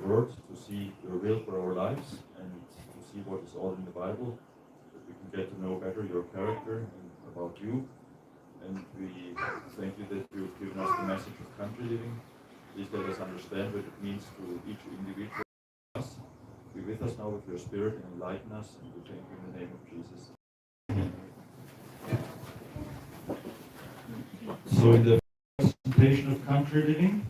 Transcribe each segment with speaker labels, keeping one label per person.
Speaker 1: Word to see your will for our lives and to see what is all in the Bible, that we can get to know better your character and about you. And we thank you that you've given us the message of country living. Please let us understand what it means to each individual of us. Be with us now with your Spirit and enlighten us, and we thank you in the name of Jesus. So in the presentation of country living,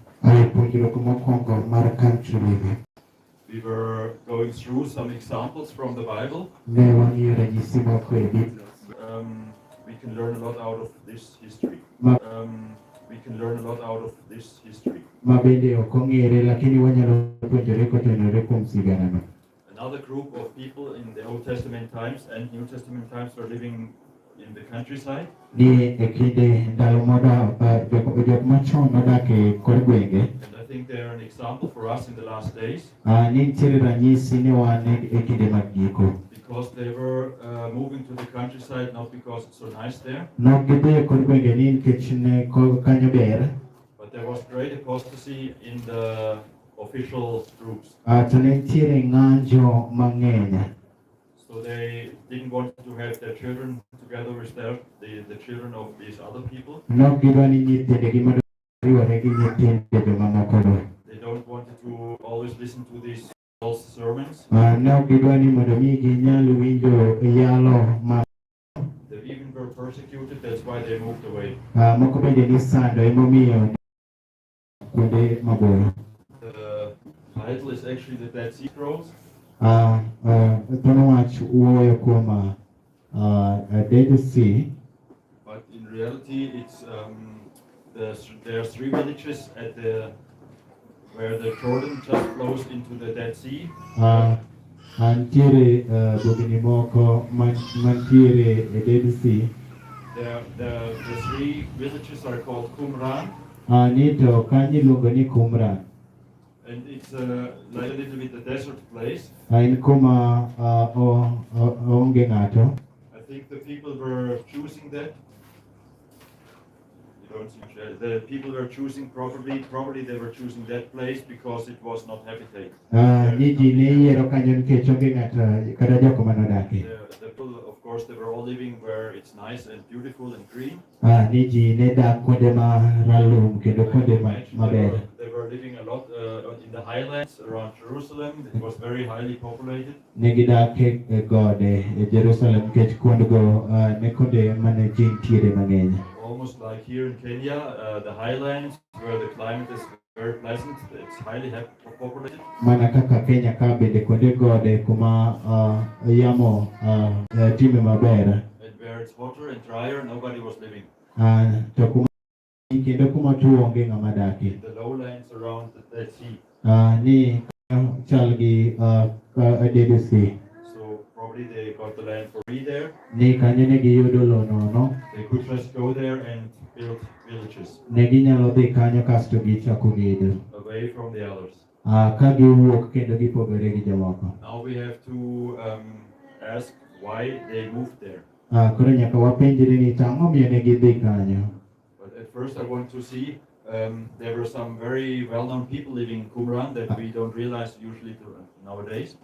Speaker 1: we were going through some examples from the Bible. We can learn a lot out of this history. We can learn a lot out of this history. Another group of people in the Old Testament times and New Testament times were living in the countryside. And I think they are an example for us in the last days. Because they were moving to the countryside not because it's so nice there, but there was great apostasy in the official groups. So they didn't want to have their children together with the children of these other people. They don't want to always listen to these false sermons. They even were persecuted, that's why they moved away. The title is actually the Dead Sea Scrolls. Dead Sea. But in reality, it's there are 3 villages at where the Jordan just flows into the Dead Sea. The 3 villages are called Qumran. And it's like a little bit a desert place. I think the people were choosing that. The people were choosing probably they were choosing that place because it was not habited. The people, of course, they were all living where it's nice and beautiful and green. They were living a lot in the highlands around Jerusalem. It was very highly populated. Almost like here in Kenya, the highlands where the climate is very pleasant. It's highly populated. And where it's hotter and drier, nobody was living. In the lowlands around the Dead Sea. So probably they got the land for free there. They could just go there and build villages away from the others. Now we have to ask why they moved there. But at first I want to see there were some very well-known people living in Qumran that we don't realize usually nowadays.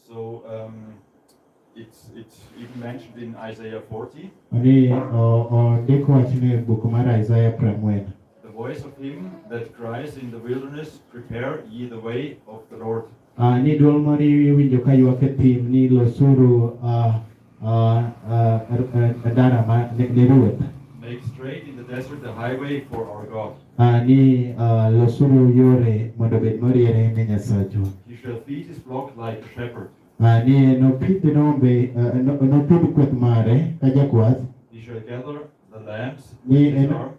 Speaker 1: So it's even mentioned in Isaiah 40. The voice of him that cries in the wilderness, prepare ye the way of the Lord. Make straight in the desert the highway for our God. He shall feed his flock like a shepherd. He shall gather the lambs with his arm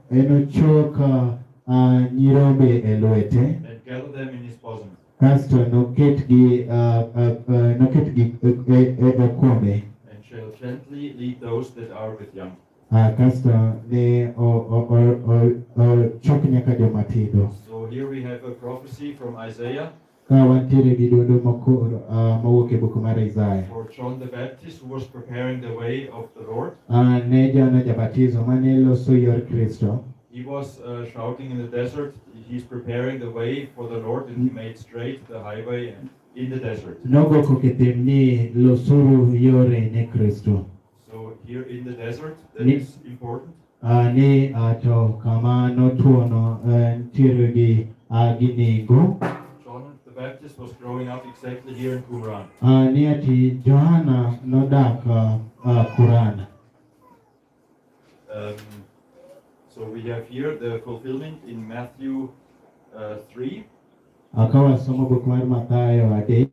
Speaker 1: and gather them in his bosom. And shall gently lead those that are with young. So here we have a prophecy from Isaiah for John the Baptist, who was preparing the way of the Lord. He he was shouting in the desert, he's preparing the way for the Lord, and he made straight the highway in the desert.
Speaker 2: Nogo koketem ni losuru yore ne Kristo.
Speaker 1: So here in the desert, that
Speaker 2: Ni-
Speaker 1: is important.
Speaker 2: Ni to kama no tuono ntiere gi giningo.
Speaker 1: John the Baptist was growing up exactly here in Qumran.
Speaker 2: Ni ati Johanna no dak Quran.
Speaker 1: So we have here the fulfillment in Matthew 3.
Speaker 2: Akawa somo buk mar Mathayo adek.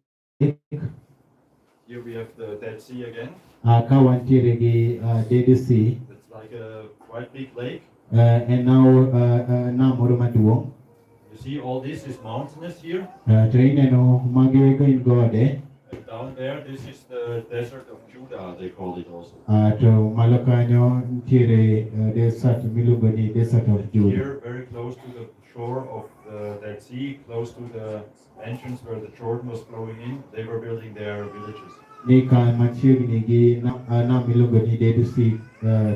Speaker 1: Here we have the Dead Sea again.
Speaker 2: Akawa ntiere gi Dead Sea.
Speaker 1: It's like a quite big lake.
Speaker 2: En now namoro maduong'.
Speaker 1: You see all this is mountainous here.
Speaker 2: To ineno magi gin gode.
Speaker 1: And down there, this is the desert of Judah, they call it also.
Speaker 2: To malo kanyo ntiere desert miluongo ni desert of Judah.
Speaker 1: Here, very close to the shore of the Dead Sea, close to the entrance where the Jordan was flowing in, they were building their villages.
Speaker 2: Ni kan machiegni gi nam miluongo ni Dead Sea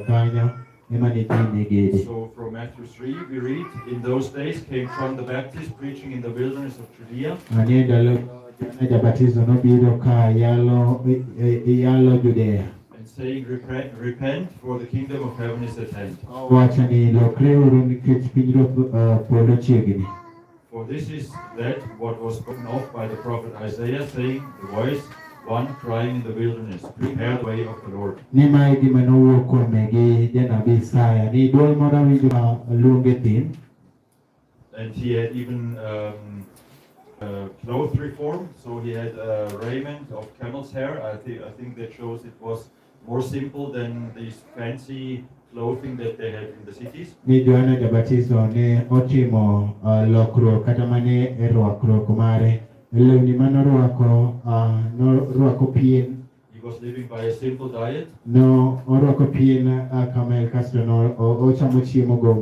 Speaker 2: kanyo ema nitime gede.
Speaker 1: So from Matthew 3 we read, in those days came John the Baptist preaching in the wilderness of Judea.
Speaker 2: Ani ndalo Johana Jabatizo nobiro ka yalo Judea.
Speaker 1: And saying, repent, for the kingdom of heaven is at hand.
Speaker 2: Wacho ni lokre uru nikech pinyruoth polo chiegni.
Speaker 1: For this is that what was spoken of by the prophet Isaiah, saying, the voice, one crying in the wilderness, prepare the way of the Lord.
Speaker 2: Ni mae gima nowuok kuome gi janabi Isaya ni duol moro winjo ma luonge thin.
Speaker 1: And he had even cloth reform, so he had raiment of camel's hair. I think that shows it was more simple than these fancy clothing that they had in the cities.
Speaker 2: Ni Johana Jabatizo ne otimo lokruok kata mane e rwakruok mare. Lewni norwako pien.
Speaker 1: He was living by a simple diet.
Speaker 2: No orwako pien kamel kasto no ochamo chiemo go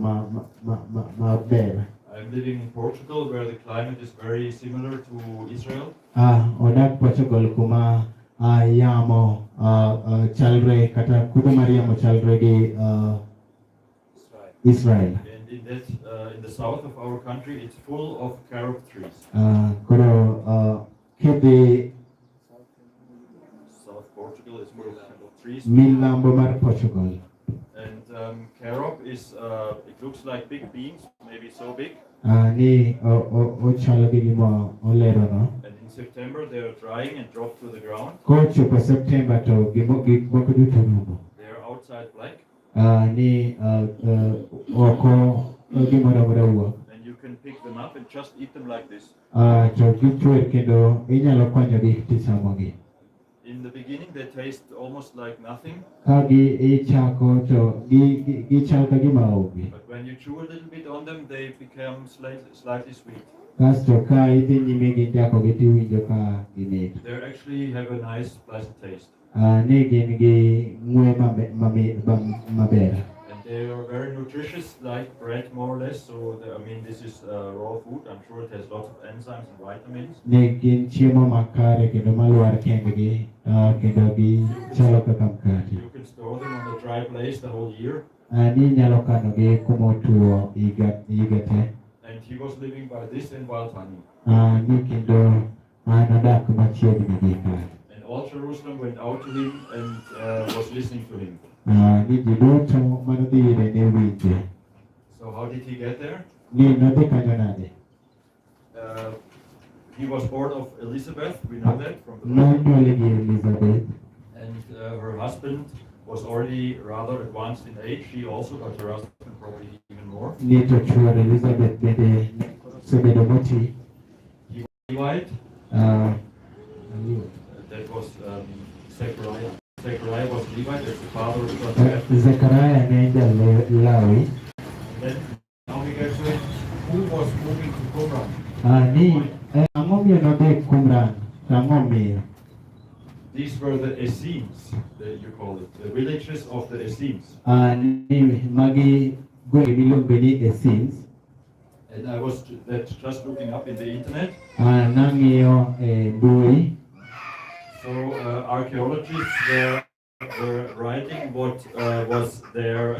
Speaker 2: maber.
Speaker 1: I'm living in Portugal, where the climate is very similar to Israel.
Speaker 2: Odak Portugal kuma yamo chalre kata kudo mar yamo chalre gi Israel.
Speaker 1: And in the south of our country, it's full of carob trees.
Speaker 2: Koro kidhi
Speaker 1: South Portugal is full of carob trees.
Speaker 2: milambo mar Portugal.
Speaker 1: And carob is, it looks like big beans, maybe so big.
Speaker 2: Ni ochalo gi gima olero no.
Speaker 1: And in September, they are drying and drop to the ground.
Speaker 2: Kochopo September to gik moko duto rumo.
Speaker 1: They are outside black.
Speaker 2: Ni oko gimoro amora wuok.
Speaker 1: And you can pick them up and just eat them like this.
Speaker 2: To gichwer kendo inyalo konyogi tichamogi.
Speaker 1: In the beginning, they taste almost like nothing.
Speaker 2: Ka ichako to gichal ka gima onge.
Speaker 1: But when you chew a little bit on them, they become slightly sweet.
Speaker 2: Kasto ka idhi nyime gi chakogi tiwinjo ka gimit.
Speaker 1: They actually have a nice, pleasant taste.
Speaker 2: Ni gin gi ng'we maber.
Speaker 1: And they are very nutritious, like bread more or less. So, this is raw food. I'm sure it has lots of enzymes and vitamins.
Speaker 2: Ni gin chiemo makare kendo malwar kendgi kendo gichalo kaka mkate.
Speaker 1: You can store them on a dry place the whole year.
Speaker 2: Ni nyalo kanogi kuma otuo higa te.
Speaker 1: And he was living by this in wild honey.
Speaker 2: Ni kendo nodak machiegni gi ka.
Speaker 1: And all Jerusalem went out to him and was listening to him.
Speaker 2: Ni ji duto manodhi ire ne winje.
Speaker 1: So how did he get there?
Speaker 2: Ni nodhi kanyo nade?
Speaker 1: He was born of Elizabeth, we know that from the
Speaker 2: Nonyuole gi Elizabeth.
Speaker 1: And her husband was already rather advanced in age. She also, but her husband probably even more.
Speaker 2: Ni to chuor Elizabeth bende osebedo moti.
Speaker 1: He was Levite. That was Zechariah. Zechariah was Levite, that's the father of John the Baptist.
Speaker 2: Zechariah ne Lawi.
Speaker 1: Then now we get to it. Who was moving to Qumran?
Speaker 2: Ni ang'o miyo nodhi Qumran? Ang'o miyo?
Speaker 1: These were the Essenes, that you call it, the villages of the Essenes.
Speaker 2: Ni magi gwenge miluongo ni Essenes.
Speaker 1: And I was just looking up in the internet.
Speaker 2: Nang'iyo mbui.
Speaker 1: So archaeologists were writing what was their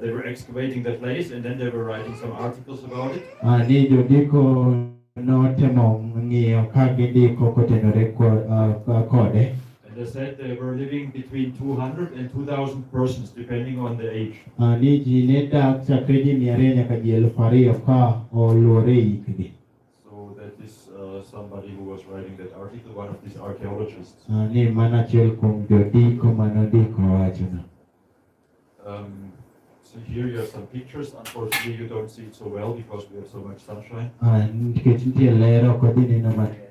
Speaker 1: They were excavating that place and then they were writing some articles about it.
Speaker 2: Ni jondiko notemo ng'iyo ka gindiko kotenore kode.
Speaker 1: And they said they were living between 200 and 2,000 persons, depending on the age.
Speaker 2: Ni ji ne dak chakre ji 200 nyaka ji 2,000 ka oluwore hikgi.
Speaker 1: So that is somebody who was writing that article, one of these archaeologists.
Speaker 2: Ni mana achiel kuom jondiko manondiko wachno.
Speaker 1: So here you have some pictures. Unfortunately, you don't see it so well because we have so much sunshine.
Speaker 2: Nikech nitie ler ok odhi neno maber.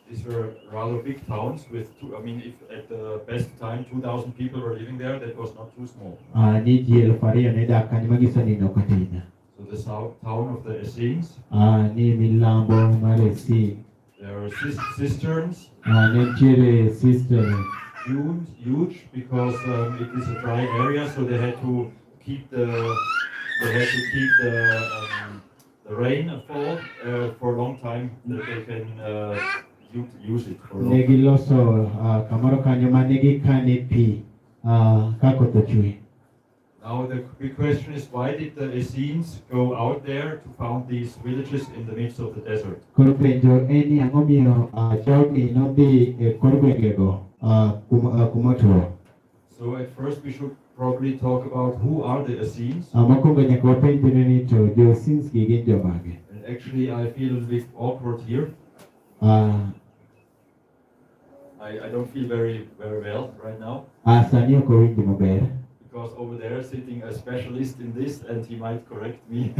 Speaker 1: These were rather big towns with if at the best time 2,000 people were living there, that was not too small.
Speaker 2: Ni ji 2,000 ne dak kanyo magiso ni nok ahinya.
Speaker 1: So the town of the Essenes.
Speaker 2: Ni milambo mar Essene.
Speaker 1: There are cisterns.
Speaker 2: Nitiere cistern.
Speaker 1: Huge because it is a dry area, so they had to keep the rain fall for a long time that they can use it for.
Speaker 2: Ne giloso kamoro kanyo mane gikane pi ka koth ochwe.
Speaker 1: Now the big question is, why did the Essenes go out there to found these villages in the midst of the desert?
Speaker 2: Koro penjo en ni ang'o miyo jogi nodhi e kor gwengego kumotwo.
Speaker 1: So at first we should probably talk about who are the Essenes.
Speaker 2: Mokwongo nyaka wapenjre ni to jo Essenes gi gin jomage.
Speaker 1: And actually I feel a bit awkward here. I don't feel very well right now.
Speaker 2: Sani ok owinjo maber.
Speaker 1: Because over there sitting a specialist in this and he might correct me.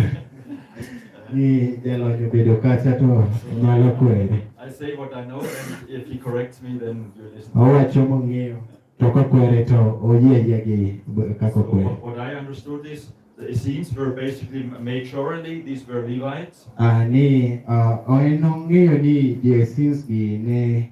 Speaker 2: Ni jalony obedo kacha to nyalo kwere.
Speaker 1: I say what I know and if he corrects me then you listen.
Speaker 2: Owacho mong'eyo to kokwere to oyie gi kaka okwere.
Speaker 1: What I understood is the Essenes were basically majorly these were Levites.
Speaker 2: En ong'eyo ni jo Essenes gi ne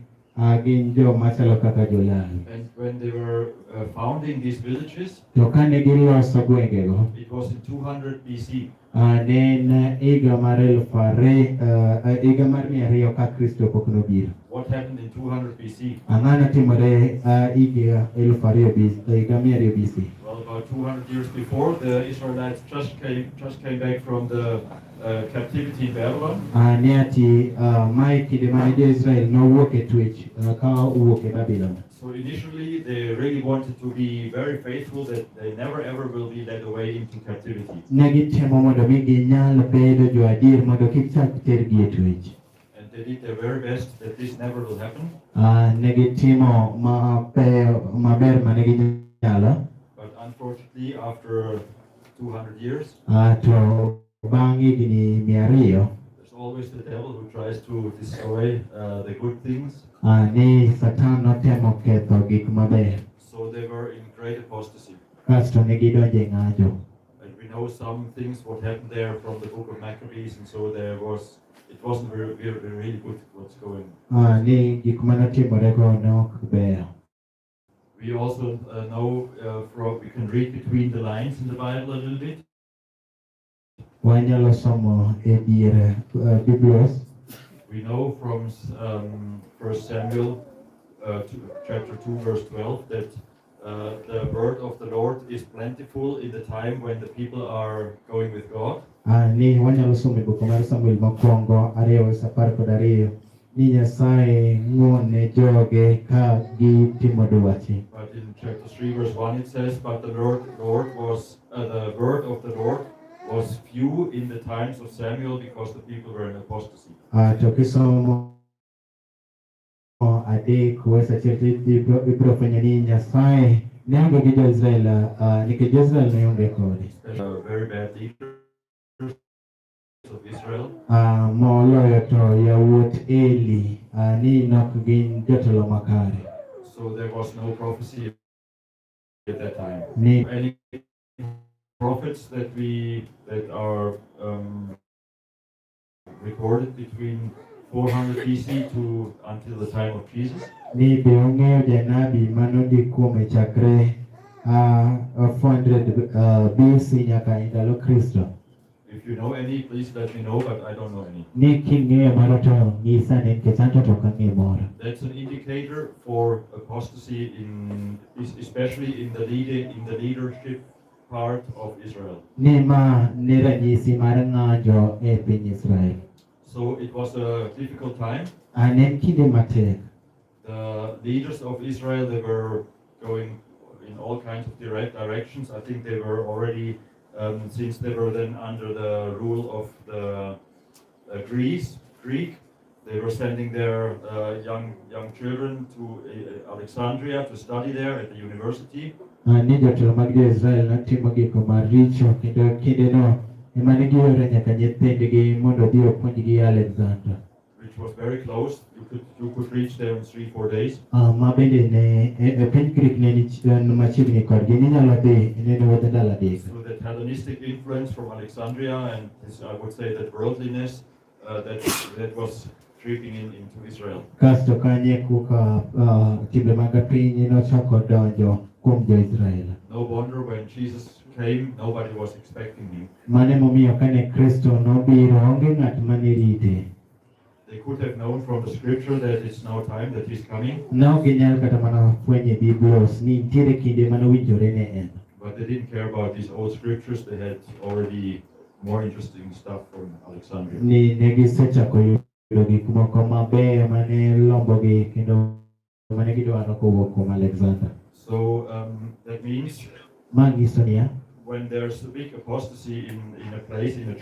Speaker 2: gin joma chalo kaka jo-Lawi.
Speaker 1: And when they were founding these villages,
Speaker 2: To kane giloso gwengego,
Speaker 1: it was in 200 BC.
Speaker 2: ne en higa mar 200 ka Kristo pok nobiro.
Speaker 1: What happened in 200 BC?
Speaker 2: Ang'o notimore higa 200 BC?
Speaker 1: Well, about 200 years before, the Israelites just came back from the captivity in Babylon.
Speaker 2: Ne ati mae kinde mane jo-Israel nowuok e twech ka owuok e Babylon.
Speaker 1: So initially, they really wanted to be very faithful that they never ever will be led away into captivity.
Speaker 2: Ne gitemo mondo mi ginyal bedo jo-adier mondo kik chak tergi e twech.
Speaker 1: And they did their very best that this never will happen.
Speaker 2: Ne gitimo maber mane ginyalo.
Speaker 1: But unfortunately, after 200 years,
Speaker 2: To bang' higni 200,
Speaker 1: there's always the devil who tries to destroy the good things.
Speaker 2: ni Satan notemo ketho gik maber.
Speaker 1: So they were in great apostasy.
Speaker 2: Kasto ne gidonjo e ng'anjo.
Speaker 1: And we know some things what happened there from the book of Maccabees, and so it wasn't really good what's going on.
Speaker 2: Ni gik manotimorego ne ok ber.
Speaker 1: We also know we can read between the lines in the Bible a little bit.
Speaker 2: Wanyalo somo e dier Biblos.
Speaker 1: We know from 1 Samuel chapter 2 verse 12 that the word of the Lord is plentiful in the time when the people are going with God.
Speaker 2: Ni wanyalo somo e buk mar Samuel mokwongo 2:12 ni Nyasaye ng'wone joge ka gitimo dwache.
Speaker 1: But in chapter 3 verse 1 it says, but the word was the word of the Lord was few in the times of Samuel because the people were in apostasy.
Speaker 2: To kisomo adek wes achiel ibiro fwenyo ni Nyasaye ne onge gi jo-Israel nikech jo-Israel ne onge kode.
Speaker 1: Very bad leaders of Israel.
Speaker 2: Moloyo to yawuot Eli ni nok gin jotelo makare.
Speaker 1: So there was no prophecy at that time.
Speaker 2: Ni
Speaker 1: Any prophets that are recorded between 400 BC to until the time of Jesus?
Speaker 2: Ni be ong'eyo janabi manondik kuome chakre 400 BC nyaka e ndalo Kristo.
Speaker 1: If you know any, please let me know, but I don't know any.
Speaker 2: Ni king'eyo moro to nyisa ni nikech anto to ok ang'eyo moro.
Speaker 1: That's an indicator for apostasy especially in the leadership part of Israel.
Speaker 2: Ni ma ni ranyisi mar ng'anjo e piny Israel.
Speaker 1: So it was a difficult time.
Speaker 2: En kinde matek.
Speaker 1: The leaders of Israel, they were going in all kinds of directions. I think they were already, since they were then under the rule of the Greek, they were sending their young children to Alexandria to study there at the university.
Speaker 2: Ni jotelo mag jo-Israel notimo gik maricho kendo kindeno ema ne gioro nyaka nyithindgi mondo odhi opuonjgi Alexandria.
Speaker 1: Which was very close. You could reach there in 3-4 days.
Speaker 2: Ma bende ne piny Greek ne ni machiegni kodgi, ninyalo dhi ne wuodh ndalo adek.
Speaker 1: So that Hellenistic influence from Alexandria and this, I would say that worldliness that was creeping into Israel.
Speaker 2: Kasto kanye kuka timbe mag piny nochako donjo kuom jo-Israel.
Speaker 1: No wonder when Jesus came, nobody was expecting him.
Speaker 2: Mane momiyo kane Kristo nobiro onge ng'at mane rite.
Speaker 1: They could have known from the scripture that it's now time that he's coming.
Speaker 2: Ne ok ginyal kata mana fwenye Biblos ni nitiere kinde mane owinjore ne en.
Speaker 1: But they didn't care about these old scriptures. They had already more interesting stuff from Alexandria.
Speaker 2: Ni ne gisechako yudo gik moko mabeyo mane lombogi kendo mane gidwaro kowuok kuom Alexander.
Speaker 1: So that means
Speaker 2: Ma nyiso niya,
Speaker 1: when there's a big apostasy in a place, in a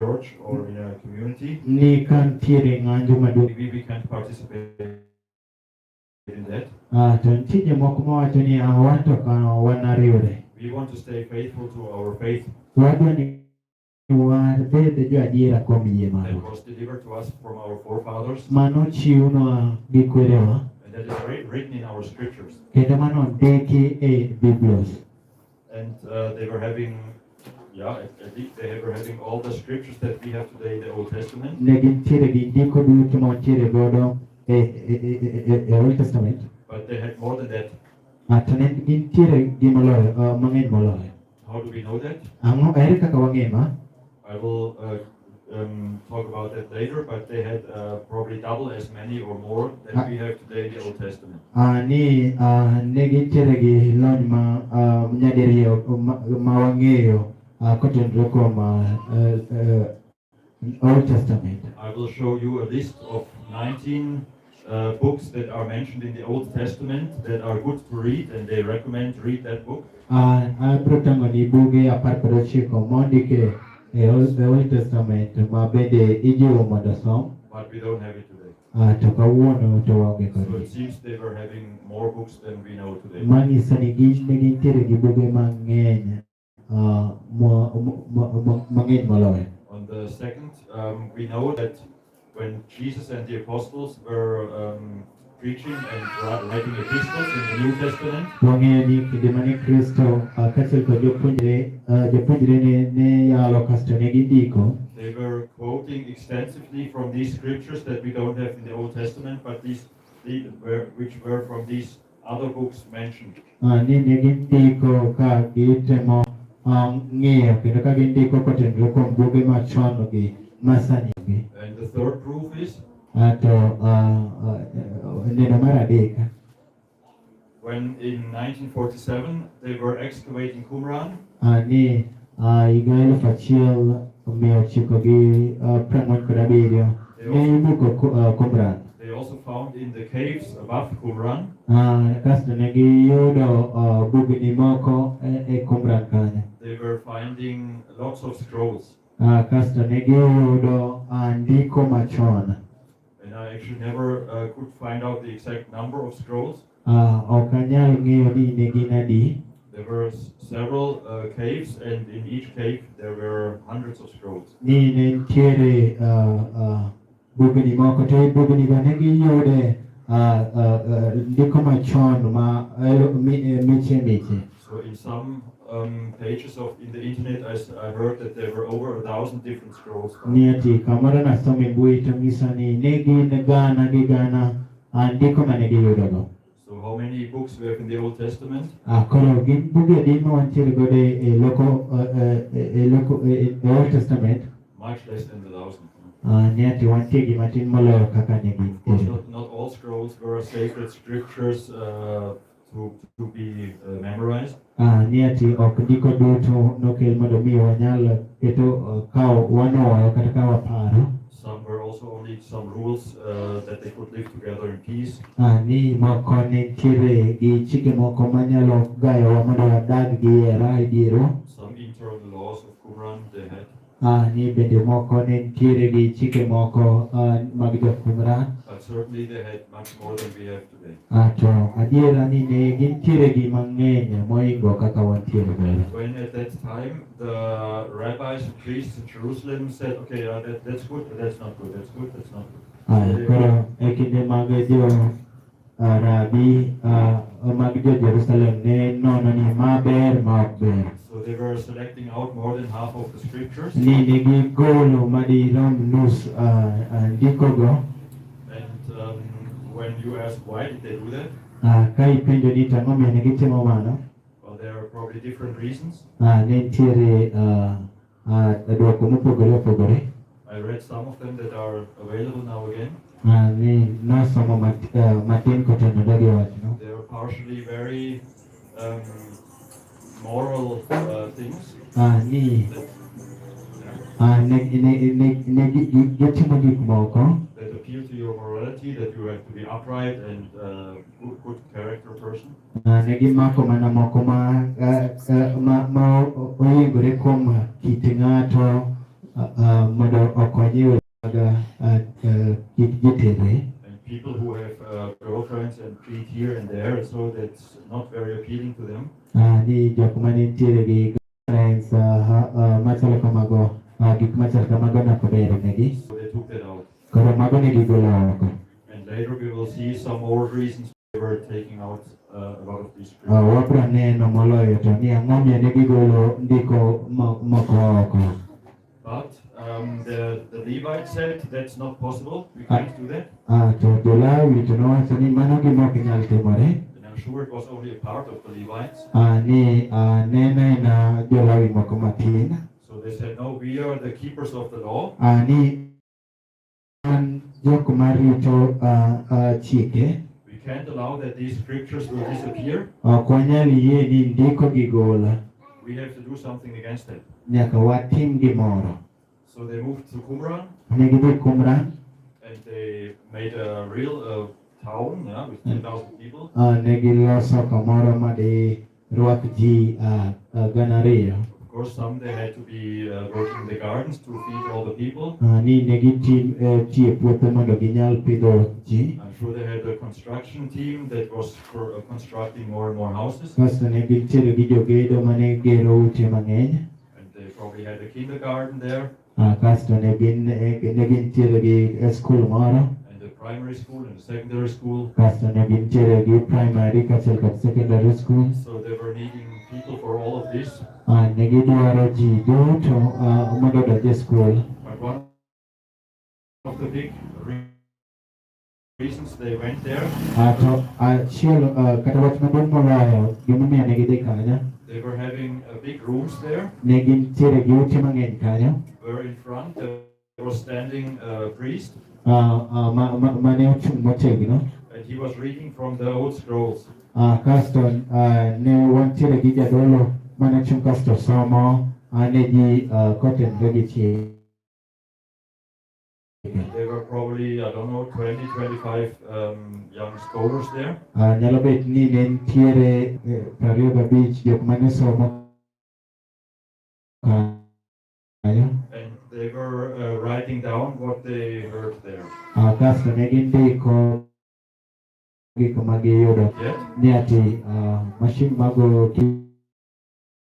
Speaker 1: church or in a community,
Speaker 2: ni ka nitiere ng'anjo maduong'.
Speaker 1: we can't participate in that.
Speaker 2: To nitie jomoko mawacho ni wan to ka wanariwre.
Speaker 1: We want to stay faithful to our faith
Speaker 2: Wadwa ni wabed jo-adiera kuom yie
Speaker 1: that
Speaker 2: marwa.
Speaker 1: was delivered to us from our forefathers,
Speaker 2: Mano chiwnwa gi kwerewa
Speaker 1: and that is written in our scriptures.
Speaker 2: kendo mano ndiki e Biblos.
Speaker 1: And they were having, at least they were having all the scriptures that we have today in the Old Testament.
Speaker 2: Ne gintiere gi ndiko duto ma wantiere godo e Old Testament.
Speaker 1: But they had more than that.
Speaker 2: To ne gintiere gi moloyo, mang'eny moloyo.
Speaker 1: How do we know that?
Speaker 2: Ang'o ere kaka wang'e ma?
Speaker 1: I will talk about that later, but they had probably double as many or more than we have today in the Old Testament.
Speaker 2: Ni ne gintiere gi lony ma nyadiriyo ma wang'eyo kotenore kuom Old Testament.
Speaker 1: I will show you a list of 19 books that are mentioned in the Old Testament that are good to read, and they recommend to read that book.
Speaker 2: Abiro tang'oni buge 19 mondike e Old Testament ma bende ijiwo mondo som.
Speaker 1: But we don't have it today.
Speaker 2: To kawuono to waonge
Speaker 1: So
Speaker 2: kodgi.
Speaker 1: it seems they were having more books than we know today.
Speaker 2: Manyiso ni ne gintiere gi buge mang'eny mang'eny moloyo.
Speaker 1: On the second, we know that when Jesus and the apostles were preaching and writing epistles in the New Testament,
Speaker 2: Wang'eyo ni kinde mane Kristo kaachiel kod jopuonjre ne yalo kasto ne gindiko.
Speaker 1: they were quoting extensively from these scriptures that we don't have in the Old Testament, but which were from these other books mentioned.
Speaker 2: Ni ne gindiko ka gitemo ng'iyo kendo ka gindiko kotenore kuom buge machon gi masani gi.
Speaker 1: And the third proof is
Speaker 2: Neno mar adek,
Speaker 1: when in 1947 they were excavating Qumran,
Speaker 2: ni higa 1947 ne ibuko Qumran.
Speaker 1: they also found in the caves above Qumran
Speaker 2: Kasto ne giyudo bugni moko e Qumran kanyo.
Speaker 1: they were finding lots of scrolls.
Speaker 2: Kasto ne giyudo ndiko machon.
Speaker 1: And I actually never could find out the exact number of scrolls.
Speaker 2: Ok anyal ng'eyo ni ne gin adi.
Speaker 1: There were several caves, and in each cave there were hundreds of scrolls.
Speaker 2: Ni ne nitiere bugni moko to e bugni go ne giyude ndiko machon ma miche.
Speaker 1: So in some pages in the internet, I heard that there were over 1,000 different scrolls.
Speaker 2: Ni ati kamoro nasomo e mbui to nyiso ni ne gin gana gi gana ndiko mane giyudogo.
Speaker 1: So how many books we have in the Old Testament?
Speaker 2: Koro gin buge adi ma wantiere godo e Old Testament.
Speaker 1: Much less than 1,000.
Speaker 2: Ni ati wantie gi matin moloyo kaka ne
Speaker 1: Of course,
Speaker 2: gintiere.
Speaker 1: not all scrolls were sacred scriptures. to be memorized.
Speaker 2: Ni ati ok ndiko duto nokel mondo mi wanyal keto kawo wanoyo kata kawo paro.
Speaker 1: Some were also only some rules that they could live together in peace.
Speaker 2: Ni moko nitiere gi chike moko manyalo gayowa mondo wadag gi hera e diero.
Speaker 1: Some internal laws of Qumran they had.
Speaker 2: Ni bende moko nitiere gi chike moko mag jo-Qumran.
Speaker 1: But certainly they had much more than we have today.
Speaker 2: To adiera ni ne gintiere gi mang'eny moingo kaka wantiere godo.
Speaker 1: When at that time the rabbis and priests in Jerusalem said, okay, that's good, but that's not good, that's good, that's not good.
Speaker 2: Koro e kinde mag jo rabi mag jo-Jerusalem ne nono ni ma ber ma ok ber.
Speaker 1: So they were selecting out more than half of the scriptures.
Speaker 2: Ni nigi golo madirom nus ndikogo.
Speaker 1: And when you ask why did they do that?
Speaker 2: Ka ipenjo ni tang'o miyo ne gitimo mano.
Speaker 1: Well, there are probably different reasons.
Speaker 2: Ne nitiere dwoko mopogore opogore.
Speaker 1: I read some of them that are available now again.
Speaker 2: Ni nasomo matin kotenore gi wachno.
Speaker 1: They are partially very moral things.
Speaker 2: Ni ne gitimo gik moko
Speaker 1: That appeal to your morality, that you have to be upright and good character person.
Speaker 2: ne gimako mana moko ma oyingore kuom kit ng'ato mondo okonye kit gitere.
Speaker 1: And people who have girlfriends and cheat here and there, so that's not very appealing to them.
Speaker 2: Ni jok manitiere gi girlfriends machalo kamago, gik machalo kamago nakober negi.
Speaker 1: So they took that out.
Speaker 2: Koro mago ne gigolo oko.
Speaker 1: And later we will see some more reasons they were taking out a lot of these scriptures.
Speaker 2: Wabro neno moloyo to ni ang'o miyo ne gigolo ndiko moko oko.
Speaker 1: But the Levites said that's not possible, we can't do that.
Speaker 2: To jo-Lawi to nowacho ni mano gima ok nyal timore.
Speaker 1: And I'm sure it was only a part of the Levites.
Speaker 2: Ni nena jo-Lawi moko matin.
Speaker 1: So they said, no, we are the keepers of the law.
Speaker 2: Ni an jok marito chike.
Speaker 1: We can't allow that these scriptures will disappear.
Speaker 2: Ok wanyal yie ni ndiko gigol.
Speaker 1: We have to do something against that.
Speaker 2: Nyaka watim gimoro.
Speaker 1: So they moved to Qumran.
Speaker 2: Ne gidhi Qumran.
Speaker 1: And they made a real town, yeah, with 10,000 people.
Speaker 2: Ne giloso kamoro madi rwak ji gana ariyo.
Speaker 1: Of course, some they had to be working in the gardens to feed all the people.
Speaker 2: Ni ne gitie puothe mondo ginyal pidho ji.
Speaker 1: I'm sure they had a construction team that was for constructing more and more houses.
Speaker 2: Kasto ne gintiere gi jogedo mane gero ute mang'eny.
Speaker 1: And they probably had a kindergarten there.
Speaker 2: Kasto ne gintiere gi skul moro.
Speaker 1: And a primary school and a secondary school.
Speaker 2: Kasto ne gintiere gi primary kaachiel kod secondary school.
Speaker 1: So they were needing people for all of this.
Speaker 2: Ne gidwaro ji duto mondo odonj e skul.
Speaker 1: But one of the big reasons they went there,
Speaker 2: To achiel kata wach maduong' moloyo gimomiyo ne gidhi kanyo.
Speaker 1: they were having big rooms there.
Speaker 2: Ne gintiere gi ute mang'eny kanyo.
Speaker 1: Where in front there was standing a priest.
Speaker 2: Mane ochung' motegno.
Speaker 1: And he was reading from the old scrolls.
Speaker 2: Kasto ne wantiere gi jadolo mane chung' kasto somo ne ji kotenre gi chik.
Speaker 1: There were probably, I don't know, 20, 25 young scholars there.
Speaker 2: Nyalo bet ni ne nitiere 25 jok mane somo kanyo.
Speaker 1: And they were writing down what they heard there.
Speaker 2: Kasto ne gindiko gik ma giyudo ni ati mashin mago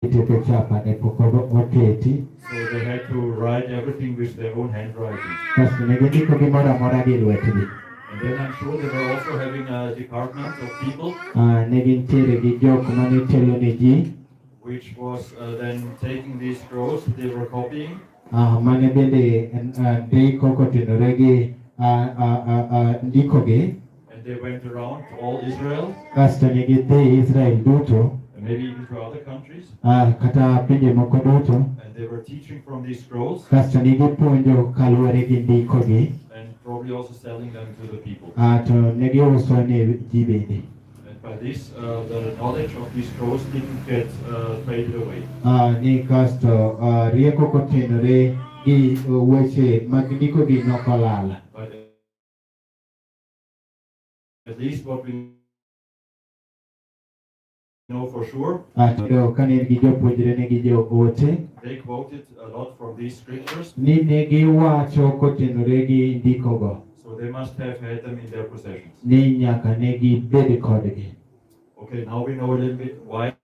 Speaker 2: kitepe chapa ne pok oketi.
Speaker 1: So they had to write everything with their own handwriting.
Speaker 2: Kasto ne gindiko gimoro amora gi lwetgi.
Speaker 1: And then I'm sure they were also having a department of people.
Speaker 2: Ne gintiere gi jok mane telo ne ji.
Speaker 1: Which was then taking these scrolls they were copying.
Speaker 2: Mane bende ndiko kotenore gi ndikogi.
Speaker 1: And they went around to all Israel.
Speaker 2: Kasto ne gidhi Israel duto.
Speaker 1: And maybe even to other countries.
Speaker 2: Kata pinje moko duto.
Speaker 1: And they were teaching from these scrolls.
Speaker 2: Kasto ne gipuonjo kaluwore gi ndikogi.
Speaker 1: And probably also selling them to the people.
Speaker 2: To ne giuso ne ji bende.
Speaker 1: And by this, the knowledge of these scrolls didn't get faded away.
Speaker 2: Ni kasto rieko kotenore gi weche mag ndiko gi nokolal.
Speaker 1: But at least what we know for sure,
Speaker 2: Kane gi jopuonjre ne gi joote
Speaker 1: they quoted a lot from these scriptures,
Speaker 2: ni ne giwacho kotenore gi ndikogo
Speaker 1: so they must have had them in their possessions.
Speaker 2: ni nyaka ne gibed kodgi.
Speaker 1: Okay, now we know a little bit why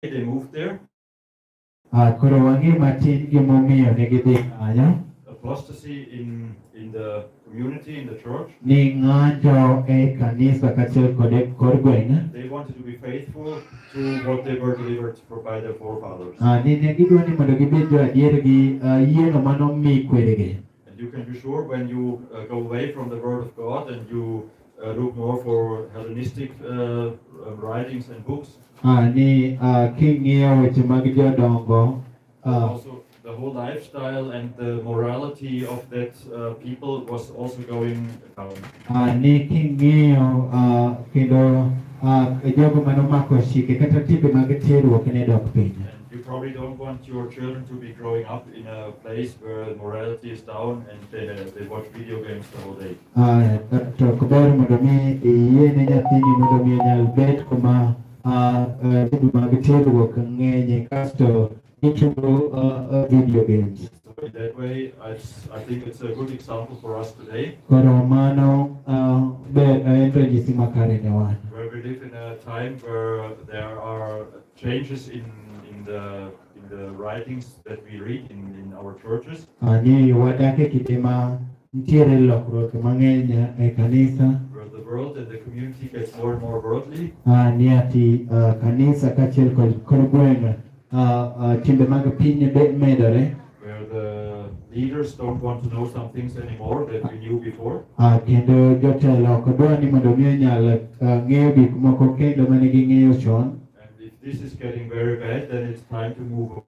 Speaker 1: they moved there.
Speaker 2: Koro wang'e matin gimomiyo ne gidhi kanyo.
Speaker 1: Apostasy in the community, in the church.
Speaker 2: Ni ng'anjo e kanisa kaachiel kod gweng'.
Speaker 1: They wanted to be faithful to what they were delivered by their forefathers.
Speaker 2: Ni ne gidwa ni mondo gibed jo adier gi yieno manomi kweregi.
Speaker 1: And you can be sure when you go away from the Word of God and you look more for Hellenistic writings and books.
Speaker 2: Ni king'iyo weche mag jodongo.
Speaker 1: Also, the whole lifestyle and the morality of that people was also going down.
Speaker 2: Ni king'iyo kendo jogo manomako chike kata timbe mag terruok ne dok piny.
Speaker 1: And you probably don't want your children to be growing up in a place where morality is down and they watch video games the whole day.
Speaker 2: To kober mondo mi iyiene nyathini mondo mi onyal bet kuma timbe mag terruok ng'enye kasto gitugo video games.
Speaker 1: So in that way, I think it's a good example for us today.
Speaker 2: Koro mano ber en ranyisi makare ne wan.
Speaker 1: Where we live in a time where there are changes in the writings that we read in our churches.
Speaker 2: Ni wadak e kinde ma nitiere lokruok mang'eny e kanisa.
Speaker 1: Where the world and the community gets more and more worldly.
Speaker 2: Ni ati kanisa kaachiel kod gweng' timbe mag piny medore.
Speaker 1: Where the leaders don't want to know some things anymore that we knew before.
Speaker 2: Kendo jotelo ok dwa ni mondo mi onyal ng'eyo gik moko kendo mane ging'eyo chon.
Speaker 1: And if this is getting very bad, then it's time to move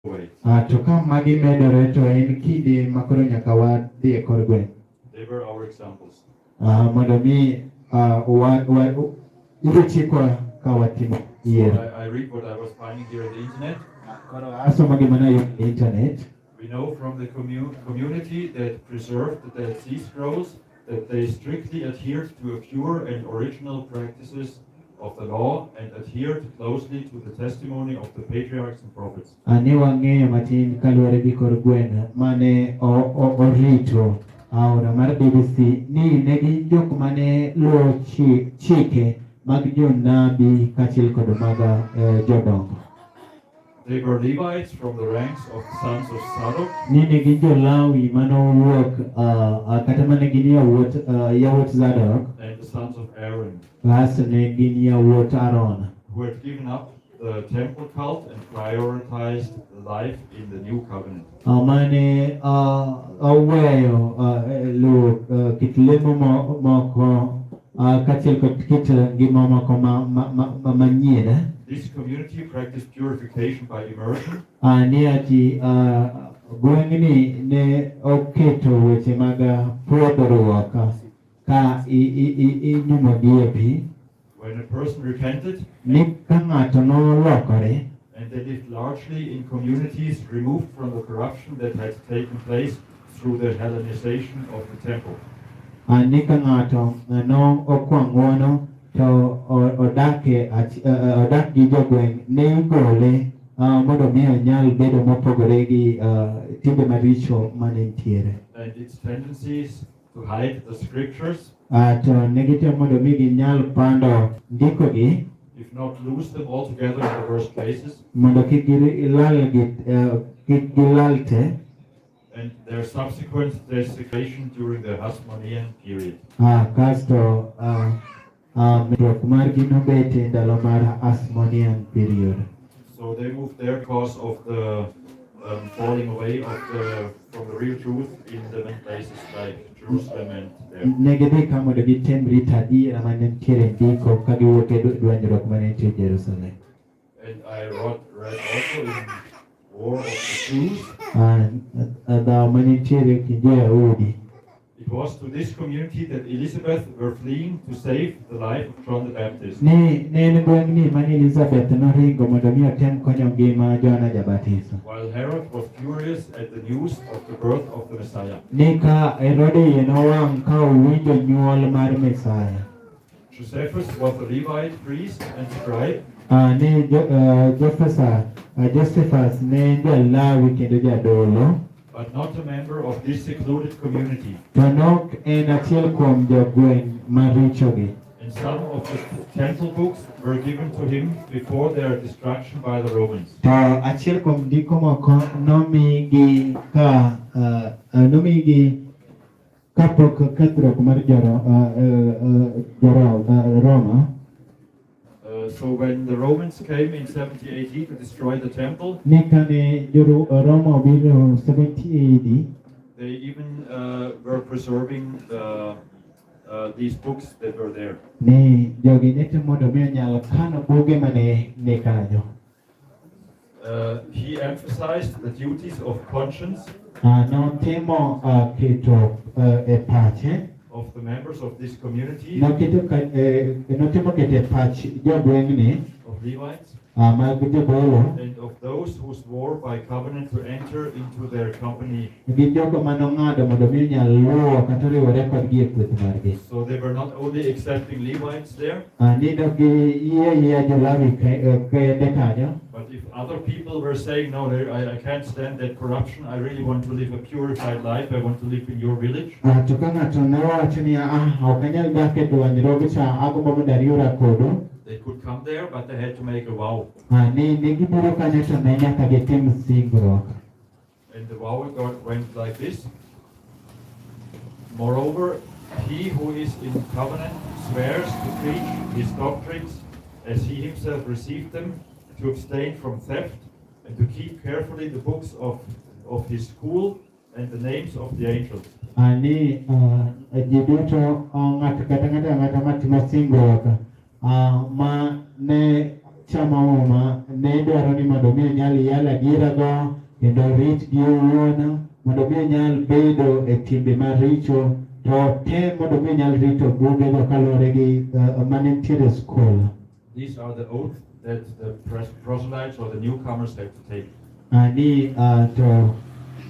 Speaker 1: away.
Speaker 2: To ka magi medore to en kinde ma koro nyaka wadhi e kor gweng'.
Speaker 1: They were our examples.
Speaker 2: Mondo mi iruchikwa ka watimo yiero.
Speaker 1: I read what I was finding here on the internet.
Speaker 2: Koro asomo gima nayudo e internet.
Speaker 1: We know from the community that preserved the Dead Sea Scrolls that they strictly adhered to a pure and original practices of the law and adhered closely to the testimony of the patriarchs and prophets.
Speaker 2: Ne wang'eyo matin kaluwore gi kor gweng' mane orito aora mar BBC ni ne gin jok mane luwo chike mag jonabi kaachiel kod mag jodongo.
Speaker 1: They were Levites from the ranks of the sons of Zadok.
Speaker 2: Ni ne gin jo-Lawi manowuok kata mane gin yawuot Zadok.
Speaker 1: And the sons of Aaron.
Speaker 2: Kasto ne gin yawuot Aaron.
Speaker 1: Who had given up the temple cult and prioritized life in the new covenant.
Speaker 2: Mane oweyo luwo kit lemo moko kaachiel kod kit ngima moko manyien.
Speaker 1: This community practiced purification by immersion.
Speaker 2: Ni ati gweng'ni ne oketo weche mag puodhoruok ka inyumogi e pi.
Speaker 1: When a person repented,
Speaker 2: Ni ka ng'ato nolokore.
Speaker 1: and they lived largely in communities removed from the corruption that had taken place through the Hellenization of the temple.
Speaker 2: Ni ka ng'ato okwang'uono to odak gi jogweng' ne igole mondo mi onyal bedo mopogore gi timbe maricho mane nitiere.
Speaker 1: And its tendencies to hide the scriptures,
Speaker 2: To ne gitemo mondo mi ginyal pando ndikogi
Speaker 1: if not lose them altogether in the worst places,
Speaker 2: mondo kik gilal te.
Speaker 1: and their subsequent desecration during the Hasmonean period.
Speaker 2: Kasto medruok margi nobet e ndalo mar Hasmonean period.
Speaker 1: So they moved there because of the falling away from the real truth in the main places like Jerusalem and there.
Speaker 2: Ne gidhi ka mondo gitem rito adiera mane nitiere ndiko ka giwuok e dwanyruok mane nitie Jerusalem.
Speaker 1: And I read also in War of the Jews,
Speaker 2: Dhawo mane nitiere kind jo-Yahudi.
Speaker 1: It was to this community that Elizabeth were fleeing to save the life of John the Baptist.
Speaker 2: Ne en gweng'ni mane Elizabeth noringo mondo mi otem konyo ngima Johana Jabatiso.
Speaker 1: While Herod was furious at the news of the birth of the Messiah.
Speaker 2: Ni ka Herode nowang' ka owinjo nyuol mar Mesaya.
Speaker 1: Josephus was a Levite priest and scribe.
Speaker 2: Ni Josephus ne jalawi kendo jadolo.
Speaker 1: But not a member of this secluded community.
Speaker 2: To nok en achiel kuom jogweng' marichogi.
Speaker 1: And some of the temple books were given to him before their destruction by the Romans.
Speaker 2: To achiel kuom ndiko moko nomigi kapok kethruok mar Roma.
Speaker 1: So when the Romans came in 70 AD to destroy the temple,
Speaker 2: Ni kane Roma obiro 70 AD,
Speaker 1: they even were preserving these books that were there.
Speaker 2: ni jogi ne temo mondo mi onyal kano buge mane ni kanyo.
Speaker 1: He emphasized the duties of conscience
Speaker 2: Notemo keto e pache,
Speaker 1: of the members of this community
Speaker 2: notemo keto e pach jogweng'ni
Speaker 1: of Levites
Speaker 2: mag jodolo
Speaker 1: and of those who swore by covenant to enter into their company.
Speaker 2: gi jogo manong'ado mondo mi onyal luwo kata riwore kodgi e kweth margi.
Speaker 1: So they were not only accepting Levites there,
Speaker 2: Nido gi yie jolawi kende kanyo.
Speaker 1: but if other people were saying, no, I can't stand that corruption, I really want to live a purified life, I want to live in your village,
Speaker 2: To ka ng'ato ne wacho ni ok anyal dak e dwanyruok cha agombo mondo ariwra kodu.
Speaker 1: they could come there, but they had to make a vow.
Speaker 2: Ni gibiro kanyo to ne nyaka gitim singruok.
Speaker 1: And the vow went like this. Moreover, he who is in covenant swears to preach his doctrines as he himself received them, to abstain from theft, and to keep carefully the books of his school and the names of the angels.
Speaker 2: Ni ji duto ng'ato kata ng'ato matimo singruok ma ne chamo uma ne dwaro ni mondo mi onyal yalo adierago kendo rit gi owuon mondo mi onyal bedo e timbe maricho to tem mondo mi onyal rito bugego kaluwore gi mane nitiere skul.
Speaker 1: These are the oaths that the proselytes or the newcomers have to take.
Speaker 2: Ni to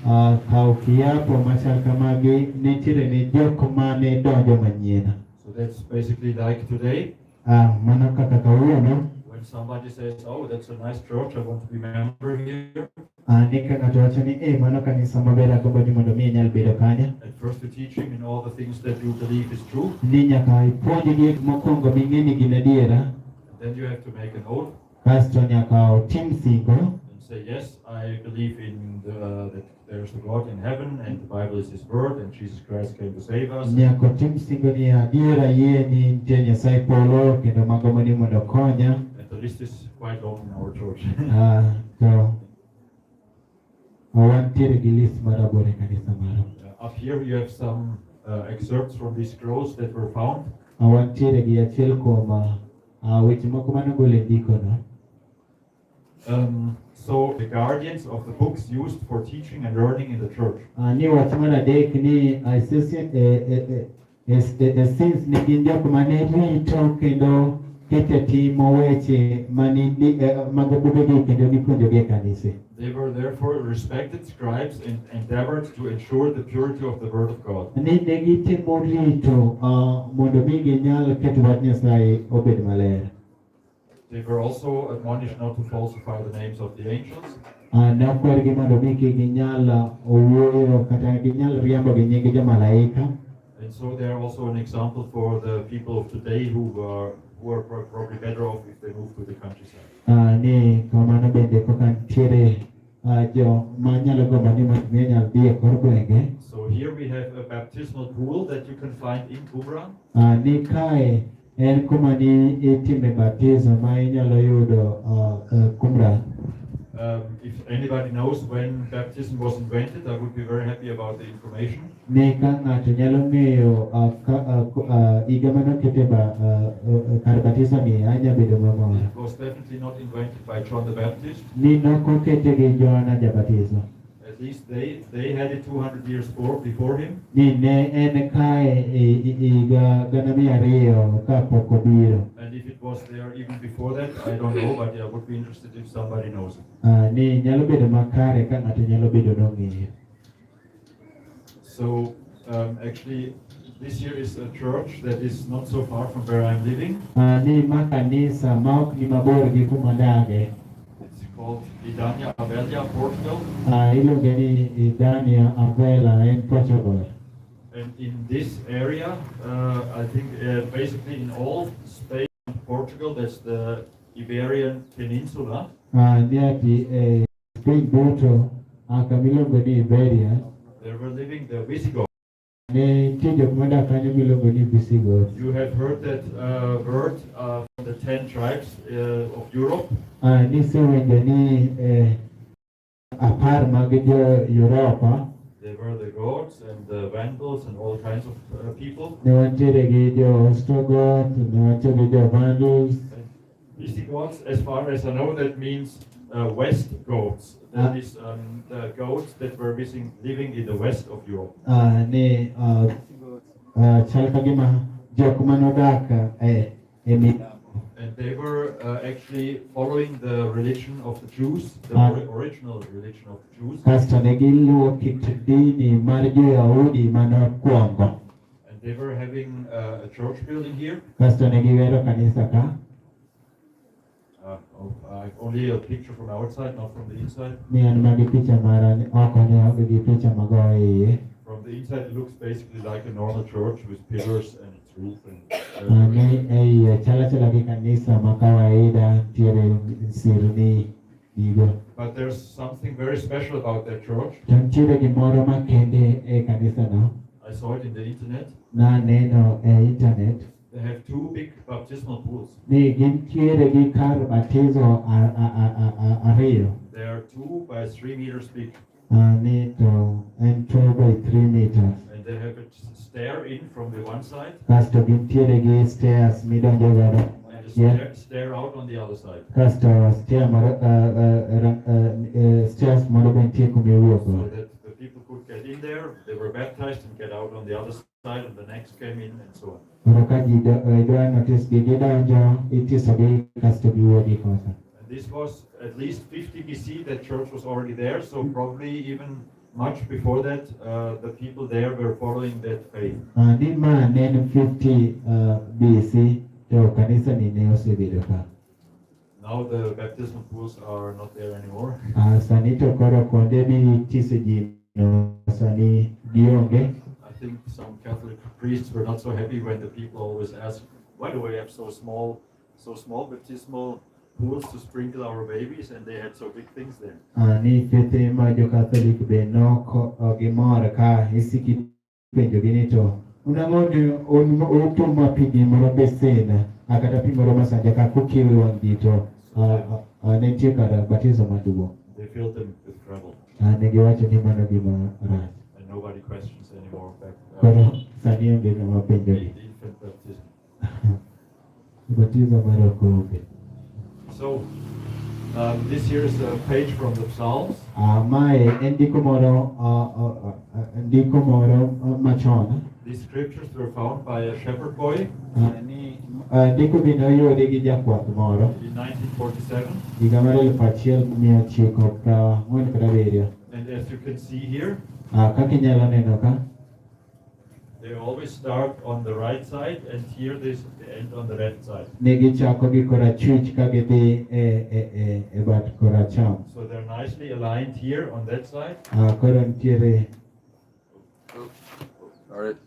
Speaker 2: kawo kiapo machal kamagi nitiere ni jok mane donjo manyien.
Speaker 1: So that's basically like today.
Speaker 2: Mano kaka kawuono.
Speaker 1: When somebody says, oh, that's a nice church, I want to be a member here.
Speaker 2: Ni ka ng'ato wacho ni mano kanisa maber agombo ni mondo mi inyal bedo kanyo.
Speaker 1: At first you teach him in all the things that you believe is true.
Speaker 2: Ni nyaka ipuonjgi mokwongo ming'e ni gin adiera.
Speaker 1: Then you have to make an oath
Speaker 2: Kasto nyaka otim singo.
Speaker 1: and say, yes, I believe in that there's a God in heaven and the Bible is His word and Jesus Christ came to save us.
Speaker 2: Nyaka otim singo ni adiera yie ni nitie Nyasaye polo kendo magombo ni mondo konya.
Speaker 1: And the list is quite long in our church.
Speaker 2: To wantiere gi list marabore kanisa maro.
Speaker 1: Up here you have some excerpts from these scrolls that were found.
Speaker 2: Wantiere gi achiel kuom weche moko manogol e ndikono.
Speaker 1: So the guardians of the books used for teaching and learning in the church.
Speaker 2: Ni wach mar adek ni since ni gin jok mane rito kendo kete timo weche mag bugegi kendo gipuonjogi e kanise.
Speaker 1: They were therefore respected scribes and endeavored to ensure the purity of the word of God.
Speaker 2: Ni ne gitemo rito mondo mi ginyal keto wach Nyasaye obed maler.
Speaker 1: They were also admonished not to falsify the names of the angels.
Speaker 2: Ne okwergi mondo mi kik ginyal wuoyo kata ginyal riambo gi nying jomalaika.
Speaker 1: And so they are also an example for the people of today who are probably better off if they move to the countryside.
Speaker 2: Ni kamano bende koka nitiere jo manyalo gombo ni mondo mi nyal dhi e kor gwenge.
Speaker 1: So here we have a baptismal pool that you can find in Qumran.
Speaker 2: Ni kae en kuma ni itime baptizo ma inyalo yudo Qumran.
Speaker 1: If anybody knows when baptism was invented, I would be very happy about the information.
Speaker 2: Ni ka ng'ato nyalo ng'eyo higa manokete kar batizo ni anya bedo mamor.
Speaker 1: It was definitely not invented by John the Baptist.
Speaker 2: Ni nokokete gi Johana Jabatizo.
Speaker 1: At least they had it 200 years before him.
Speaker 2: Ni ne en kae higa gana mia ariyo kapok obiro.
Speaker 1: And if it was there even before that, I don't know, but I would be interested if somebody knows it.
Speaker 2: Ni nyalo bedo makare ka ng'ato nyalo bedo nong'eyo.
Speaker 1: So actually, this here is a church that is not so far from where I'm living.
Speaker 2: Ni ma kanisa ma ok ni mabor gi kuma adage.
Speaker 1: It's called Idania Avelia, Portugal.
Speaker 2: Iluonge ni Idania Avela in Portugal.
Speaker 1: And in this area, I think basically in all Spain and Portugal, that's the Iberian Peninsula.
Speaker 2: Ni ati Spain duto miluongo ni Iberia.
Speaker 1: There were living the Visigoths.
Speaker 2: Ne nitie jok modak kanyo miluongo ni Visigoths.
Speaker 1: You have heard that word from the 10 tribes of Europe.
Speaker 2: Nisewinjo ni 10 mag jo Europa.
Speaker 1: They were the Goths and the Vandals and all kinds of people.
Speaker 2: Ne wantiere gi jo Ostrogoth, ne wantiere gi jo Vandals.
Speaker 1: Visigoths, as far as I know, that means West Goths. That is the Goths that were living in the west of Europe.
Speaker 2: Ne chal kagima jok manodak
Speaker 1: And they were actually following the religion of the Jews, the original religion of the Jews.
Speaker 2: Kasto ne giluwo kit dini mar Jo-Yahudi manokwongo.
Speaker 1: And they were having a church building here.
Speaker 2: Kasto ne giwero kanisa ka.
Speaker 1: Only a picture from outside, not from the inside.
Speaker 2: Ni an magi picha mara oko ne onge gi picha mago iye.
Speaker 1: From the inside, it looks basically like a normal church with pillars and its roof
Speaker 2: Ne iye chala gi kanisa ma kawaida tiere sirni gigo.
Speaker 1: But there's something very special about that church.
Speaker 2: To nitiere gimoro makende e kanisa no.
Speaker 1: I saw it in the internet.
Speaker 2: Na neno e internet.
Speaker 1: They have 2 big baptismal pools.
Speaker 2: Ni gintiere gi kar batizo ariyo.
Speaker 1: They are 2 by 3 meters big.
Speaker 2: Ni to en 2 by 3 meters.
Speaker 1: And they have a stair in from the one side.
Speaker 2: Kasto gintiere gi stairs midonjo godo.
Speaker 1: And a stair out on the other side.
Speaker 2: Kasto stairs moro be nitie kuma iwuok
Speaker 1: So
Speaker 2: go.
Speaker 1: that the people could get in there, they were baptized and get out on the other side, and the next came in and so on.
Speaker 2: Koro ka ji dwa notice gi gidonjo, itisogi kasto giwuogi kosa.
Speaker 1: And this was at least 50 BC, that church was already there, so probably even much before that, the people there were following that faith.
Speaker 2: Ni ma ne en 50 BC, to kanisa ni ne osebedo ka.
Speaker 1: Now the baptismal pools are not there anymore.
Speaker 2: Sani to koro kuonde mitise ji no sani gionge.
Speaker 1: I think some Catholic priests were not so happy when the people always asked, why do we have so small baptismal pools to sprinkle our babies, and they had so big things there.
Speaker 2: Ni fete ma jo Catholic be no gimor ka isiki penjo gini to unang'oni utuma pigi moro besena akata pi moro masanja ka kukiwi wang' dito ne nitie kar batizo maduong'.
Speaker 1: They filled them with gravel.
Speaker 2: Ne giwacho ni mano gima rach.
Speaker 1: And nobody questions anymore back
Speaker 2: Koro sani onge ng'ama penjogi.
Speaker 1: infant baptism.
Speaker 2: Batizo mar okombe.
Speaker 1: So this here is a page from the Psalms.
Speaker 2: Mae en ndiko moro machon.
Speaker 1: These scriptures were found by a shepherd boy
Speaker 2: Ndiko gi noyudi gi jakwath moro
Speaker 1: in 1947.
Speaker 2: higa mar 1947.
Speaker 1: And as you can see here,
Speaker 2: Kaka inyalo neno ka,
Speaker 1: they always start on the right side, and here they end on the left side.
Speaker 2: ne gichako gi korachwich ka gidhi e bat koracham.
Speaker 1: So they're nicely aligned here on that side.
Speaker 2: Koro nitiere
Speaker 1: All right.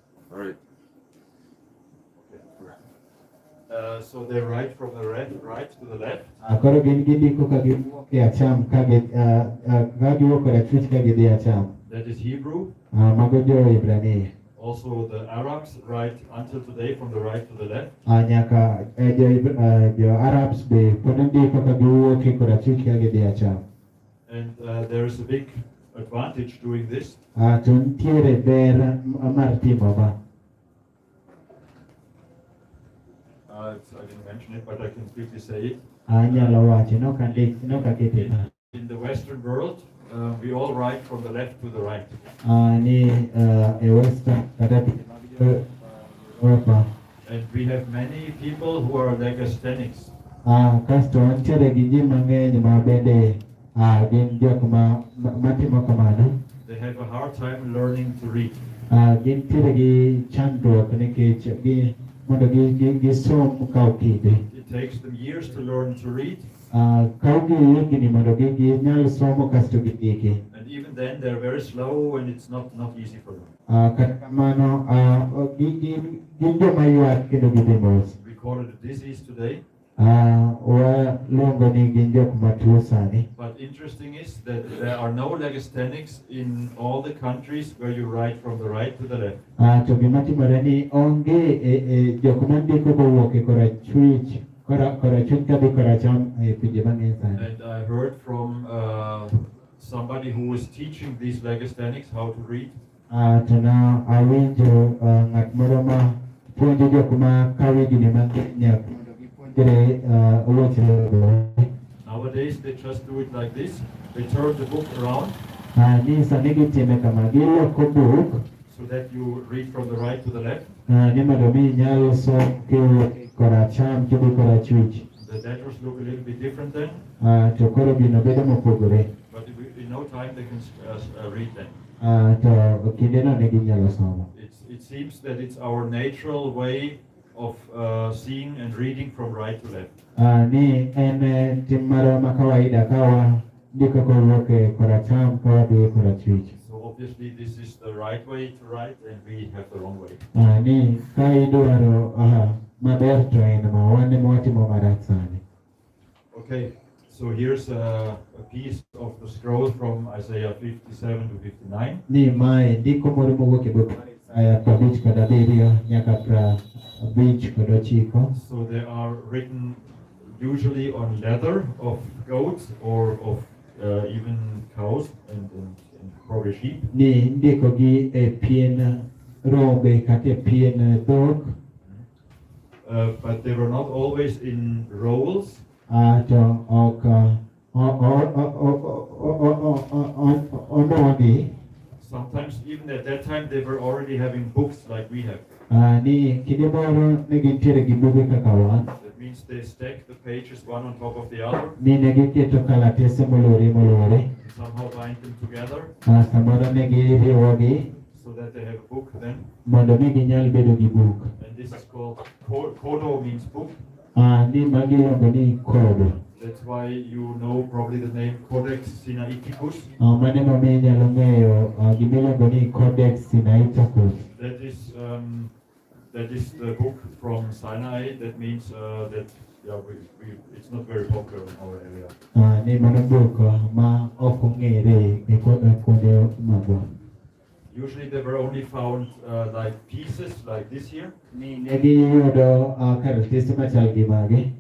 Speaker 1: So they're right from the right to the left.
Speaker 2: koro gin gindiko ka giwuok e acham ka giwuok korachwich ka gidhi acham.
Speaker 1: That is Hebrew.
Speaker 2: Mago Jo-Ibrania.
Speaker 1: Also the Arabs write until today from the right to the left.
Speaker 2: Nyaka Jo-Arabs be pod ndiko ka giwuok e korachwich ka gidhi acham.
Speaker 1: And there is a big advantage doing this.
Speaker 2: To nitiere ber mar timo ma.
Speaker 1: I didn't mention it, but I can quickly say it.
Speaker 2: Anyalo wache, nokakete ka.
Speaker 1: In the Western world, we all write from the left to the right.
Speaker 2: Ni e western kata pinje mag Europa.
Speaker 1: And we have many people who are legasthenics.
Speaker 2: Kasto nitiere gi ji mang'eny ma bende gin jok matimo kamano.
Speaker 1: They have a hard time learning to read.
Speaker 2: Gintiere gi chandruok nikech mondo gisom kawo kinde.
Speaker 1: It takes them years to learn to read.
Speaker 2: Kawo gi higni mondo ginyal somo kasto gindiki.
Speaker 1: And even then they're very slow and it's not easy for them.
Speaker 2: Kata kamano gin joma ywak kendo gidhi mos.
Speaker 1: We call it a disease today.
Speaker 2: Waluongo ni gin jok matuo sani.
Speaker 1: But interesting is that there are no legasthenics in all the countries where you write from the right to the left.
Speaker 2: To gima timore ni onge jok mandiko kowuok e korachwich kadhi koracham e pinje mang'eny sani.
Speaker 1: And I heard from somebody who was teaching these legasthenics how to read.
Speaker 2: To na awinjo ng'at moro ma puonjo jok ma kawo higni mang'eny mondo gipuonjre wuoche.
Speaker 1: Nowadays they just do it like this. They turn the book around
Speaker 2: Ni sani gitime kama giloko buk
Speaker 1: so that you read from the right to the left.
Speaker 2: ni mondo mi inyal som kiwuok e koracham kidhi korachwich.
Speaker 1: The letters look a little bit different then,
Speaker 2: To koro gino bedo mopogore.
Speaker 1: but in no time they can read them.
Speaker 2: To kindeno ne ginyalo somo.
Speaker 1: It seems that it's our natural way of seeing and reading from right to left.
Speaker 2: Ni en tim marwa ma kawaida kawa ndiko kowuok e koracham kawadhi e korachwich.
Speaker 1: So obviously this is the right way to write and we have the wrong way.
Speaker 2: Ni ka idwaro maber to en ma wan ema watimo marach sani.
Speaker 1: Okay, so here's a piece of the scroll from Isaiah 57 to 59.
Speaker 2: Ni mae ndiko moro mowuok e buk mar Isaya 57 nyaka 59.
Speaker 1: So they are written usually on leather of goats or of even cows and probably sheep.
Speaker 2: Ni ndiko gi e pien rombe kata e pien dhok.
Speaker 1: But they were not always in rolls.
Speaker 2: To ok ondogi.
Speaker 1: Sometimes even at that time they were already having books like we have.
Speaker 2: Ni kinde moro ne gintiere gi buge kaka wan.
Speaker 1: That means they stack the pages one on top of the other
Speaker 2: Ni ne giketo kalatese molore
Speaker 1: and somehow bind them together
Speaker 2: samoro ne giriwogi
Speaker 1: so that they have a book then.
Speaker 2: mondo mi ginyal bedo gi buk.
Speaker 1: And this is called kodo, means book.
Speaker 2: Ni magi iluongo ni kodo.
Speaker 1: That's why you know probably the name Codex Sinaiticus.
Speaker 2: Mane momiyo inyalo ng'eyo gimiluongo ni Codex Sinaiticus.
Speaker 1: That is the book from Sinai. That means that it's not very popular in our area.
Speaker 2: Ni mano buk ma ok ong'ere e kuonde magwa.
Speaker 1: Usually they were only found like pieces like this here.
Speaker 2: Ni ne giyudo karatese machal gi magi.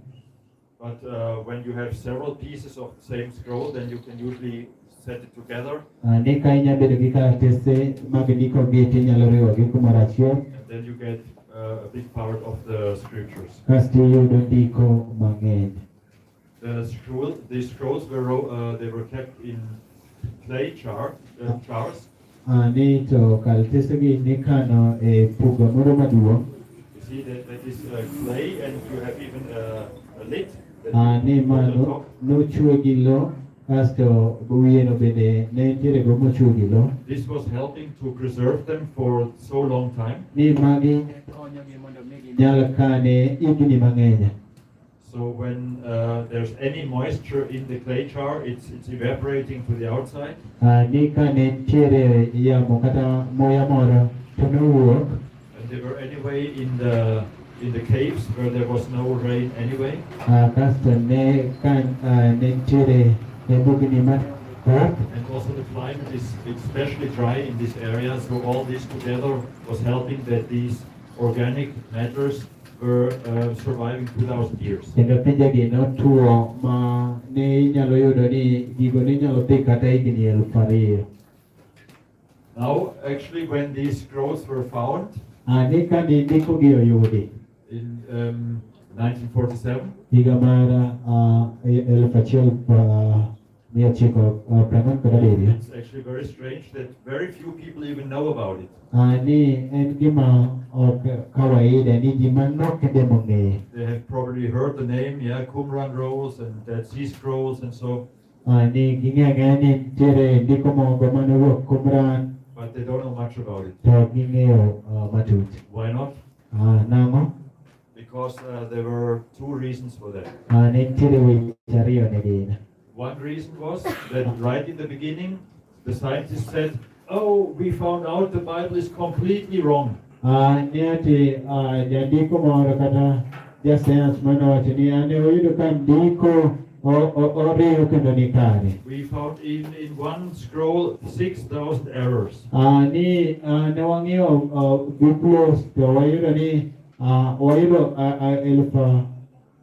Speaker 1: But when you have several pieces of the same scroll, then you can usually set it together.
Speaker 2: Ni ka inyalo bedo gi karatese mag ndiko gi tinyalo riwogi kumoro achiel.
Speaker 1: And then you get a big part of the scriptures.
Speaker 2: Kasto iyudo ndiko mang'eny.
Speaker 1: These scrolls they were kept in clay jars.
Speaker 2: Ni to karatese gi nikano e puga moro maduong'.
Speaker 1: You see that is clay, and you have even a lid.
Speaker 2: Ni mano nochwe gi lo kasto wiye no bende ne nitiere go mochwe gi lo.
Speaker 1: This was helping to preserve them for so long time.
Speaker 2: Ni magi konyogi mondo mi ginyal kane higni mang'eny.
Speaker 1: So when there's any moisture in the clay jar, it's evaporating to the outside.
Speaker 2: Ni ka ne nitiere yamo kata muya moro to nowuok.
Speaker 1: And they were anyway in the caves where there was no rain anyway.
Speaker 2: Kasto ne nitiere e bugni ma
Speaker 1: And also the climate is especially dry in this area, so all this together was helping that these organic matters were surviving 2,000 years.
Speaker 2: Kendo pinjegi notuo ma ne inyalo yudo ni gigo ne inyalo dhi kata higni 2,000.
Speaker 1: Now, actually, when these scrolls were found
Speaker 2: Ni ka ndiko gi oyudi
Speaker 1: in 1947,
Speaker 2: higa mar 1947 117.
Speaker 1: It's actually very strange that very few people even know about it.
Speaker 2: Ni en gima ok kawaida ni ji manok kende mong'eyo.
Speaker 1: They have probably heard the name, yeah, Qumran rolls and Dead Sea Scrolls and so,
Speaker 2: Ni ging'e ni nitiere ndiko moko manowuok Qumran
Speaker 1: but they don't know much about it.
Speaker 2: to ging'eyo matut.
Speaker 1: Why not?
Speaker 2: Nang'o?
Speaker 1: Because there were two reasons for that.
Speaker 2: Ne nitiere weche ariyo ne gin.
Speaker 1: One reason was that right in the beginning, the scientists said, "Oh, we found out the Bible is completely wrong."
Speaker 2: Ni ati jandiko moro kata jasayans manowacho ni ane oyudo ka ndiko oriyo kendo ni kare.
Speaker 1: We found even in one scroll 6,000 errors.
Speaker 2: Ni ne wang'iyo Biblos to wayudo ni wayudo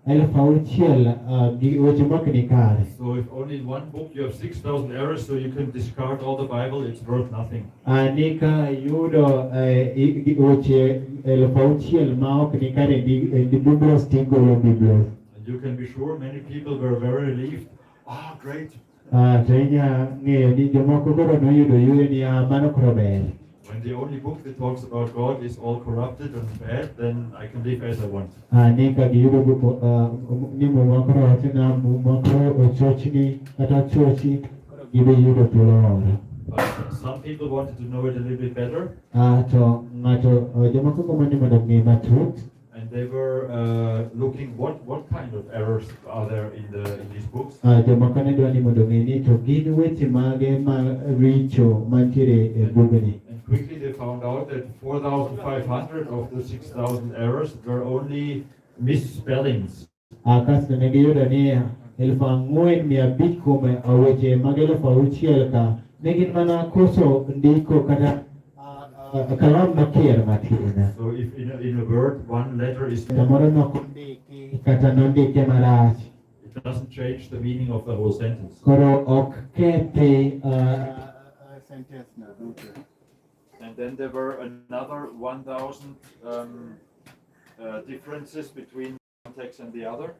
Speaker 2: elfu auchiel gi weche mok ni kare.
Speaker 1: So if only in one book you have 6,000 errors, so you can discard all the Bible, it's worth nothing.
Speaker 2: Ni ka yudo weche elfu auchiel ma ok ni kare di Biblos tigolo Biblos.
Speaker 1: And you can be sure many people were very relieved. Ah, great.
Speaker 2: To inya ng'eyo ni jomoko koro noyudo yudo ni mano koro ber.
Speaker 1: When the only book that talks about God is all corrupted and bad, then I can live as I want.
Speaker 2: Ni ka giyudo ni muma koro wacho na muma koro ochochni kata chochi koro gibe yudo thuolo moro.
Speaker 1: But some people wanted to know it a little bit better,
Speaker 2: To ng'ato jomoko gombo ni mondo ng'e matut.
Speaker 1: and they were looking what kind of errors are there in these books.
Speaker 2: Jomoko ne dwa ni mondo ng'e ni to gin weche mage ma richo mantiere e bugni.
Speaker 1: And quickly they found out that 4,500 of the 6,000 errors were only misspellings.
Speaker 2: Kasto ne giyudo ni 4,500 kuom weche mag 6,000 ka ne gin mana koso ndiko kata kalam makier matin.
Speaker 1: So if in a word one letter is,
Speaker 2: Samoro nokondiki kata nondike marach.
Speaker 1: it doesn't change the meaning of the whole sentence.
Speaker 2: Koro ok kethi sentence na duto.
Speaker 1: And then there were another 1,000 differences between one text and the other.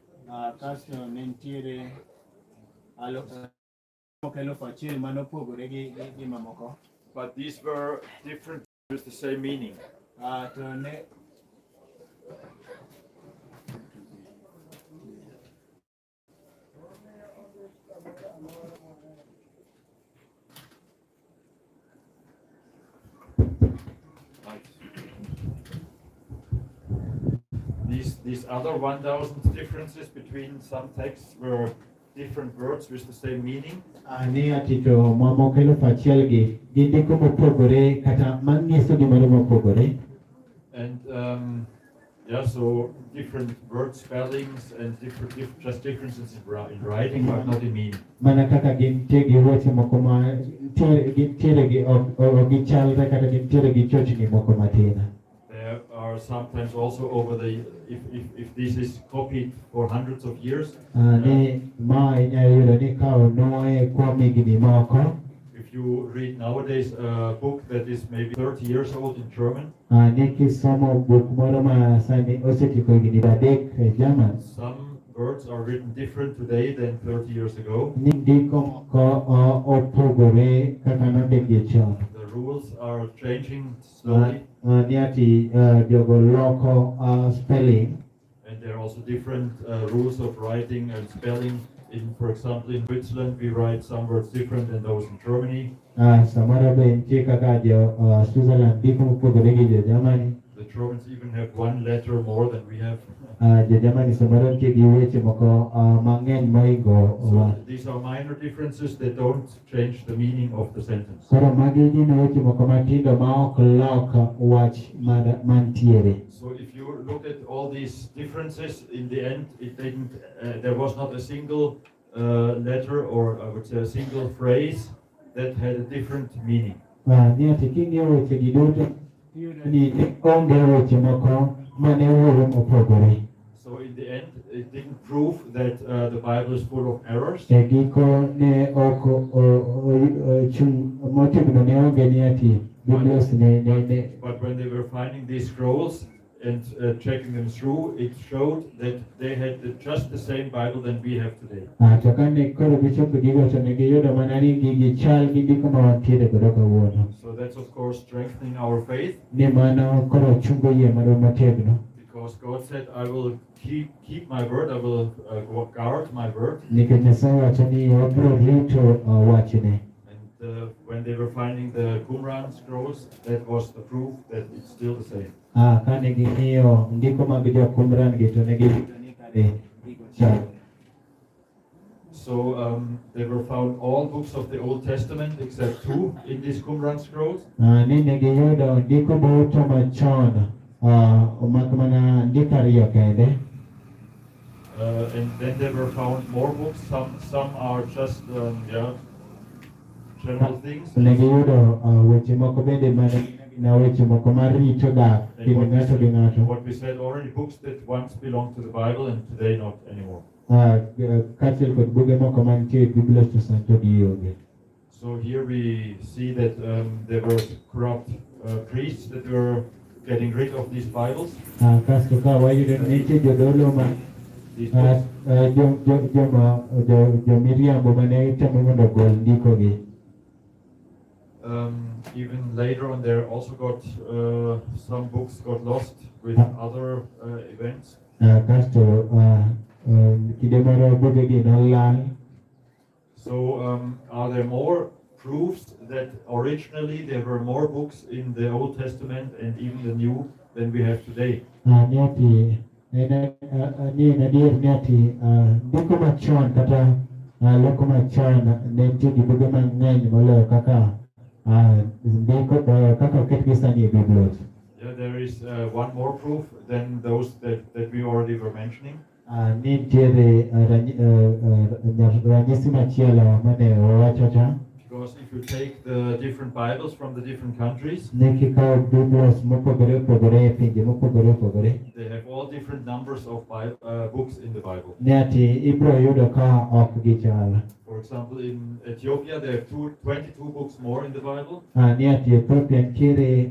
Speaker 2: Kasto ne nitiere elfu achiel manopogore gi mamoko.
Speaker 1: But these were different with the same meaning.
Speaker 2: To ne
Speaker 1: These other 1,000 differences between some texts were different words with the same meaning.
Speaker 2: Ni ati to mamoko elfu achiel gi gindiko mopogore kata manyiso gimoro mopogore.
Speaker 1: And yeah, so different word spellings and just differences in writing, but not in meaning.
Speaker 2: Mana kaka gintie gi weche moko ma gintiere gi ok gichalre kata gintiere gi chochni moko matin.
Speaker 1: There are sometimes also over the if this is copied for hundreds of years.
Speaker 2: Ni ma inyalo yudo ni ka onuoye kuom higni moko.
Speaker 1: If you read nowadays a book that is maybe 30 years old in German,
Speaker 2: Ni kisomo buk moro ma sani osetieko higni 3 e German.
Speaker 1: some words are written different today than 30 years ago.
Speaker 2: Ni ndiko moko opogore kaka nondiki chon.
Speaker 1: The rules are changing slowly,
Speaker 2: Ni ati jogo loko spelling.
Speaker 1: and there are also different rules of writing and spelling. For example, in Switzerland, we write some words different than those in Germany.
Speaker 2: Samoro be nitie kaka jo Switzerland ndiko mopogore gi jo Germany.
Speaker 1: The Germans even have one letter more than we have.
Speaker 2: Jo Germany samoro nitie gi weche moko mang'eny mohingo wa.
Speaker 1: So these are minor differences that don't change the meaning of the sentence.
Speaker 2: Koro magi gin weche moko matindo ma ok lok wach mantiere.
Speaker 1: So if you look at all these differences, in the end, it didn't. There was not a single letter, or I would say a single phrase that had a different meaning.
Speaker 2: Ni ati king'iyo weche gi duto iyudo ni onge weche moko mane wuoyo mopogore.
Speaker 1: So in the end, it didn't prove that the Bible is full of errors.
Speaker 2: E giko ne ok chung motegno ne onge ni ati Biblos ne
Speaker 1: But when they were finding these scrolls, and checking them through, it showed that they had just the same Bible than we have today.
Speaker 2: To kane koro gichopo gigo to ne giyudo mana ni gigi chal gi ndiko ma wantiere godo kawuono.
Speaker 1: So that's of course strengthening our faith.
Speaker 2: Ni mano koro chungo yie marwa motegno.
Speaker 1: Because God said, I will keep my word, I will guard my word.
Speaker 2: Nikech Nyasaye wacho ni obiro rito wachne.
Speaker 1: And when they were finding the Qumran scrolls, that was the proof that it's still the same.
Speaker 2: Kane ging'iyo ndiko mag jo-Qumran gi to ne giyudo ni kare gigo chal.
Speaker 1: So they were found all books of the Old Testament except 2 in these Qumran scrolls.
Speaker 2: Ni ne giyudo ndiko duto machon mak mana ndiko ariyo kende.
Speaker 1: And then they were found more books. Some are just general things.
Speaker 2: Ne giyudo weche moko bende na weche moko mar rito dak kind ng'ato gi ng'ato.
Speaker 1: What we said already, books that once belonged to the Bible and today not anymore.
Speaker 2: Kaachiel kod buge moko mantie Biblia to sani to gionge.
Speaker 1: So here we see that there were corrupt priests that were getting rid of these Bibles.
Speaker 2: Kasto ka wayudo ni nitie jodolo ma
Speaker 1: These books.
Speaker 2: jomiriambo mane temo mondo ogol ndikogi.
Speaker 1: Even later on, there also got some books got lost with other events.
Speaker 2: Kasto kinde moro bugegi nolal.
Speaker 1: So are there more proofs that originally there were more books in the Old Testament and even the New than we have today?
Speaker 2: Ni ati ni adier ni ati ndiko machon kata loko machon ne nitie gi buge mang'eny moloyo kaka ndiko kaka oketgi sani e Biblia.
Speaker 1: Yeah, there is one more proof than those that we already were mentioning.
Speaker 2: Nitiere ranyisi machielo mane wawacho cha.
Speaker 1: Because if you take the different Bibles from the different countries,
Speaker 2: Nekikawo Biblos mopogore opogore e pinje mopogore opogore.
Speaker 1: they have all different numbers of books in the Bible.
Speaker 2: Ne ati ibiro yudo ka ok gichal.
Speaker 1: For example, in Ethiopia, they have 22 books more in the Bible.
Speaker 2: Ni ati Ethiopia nitiere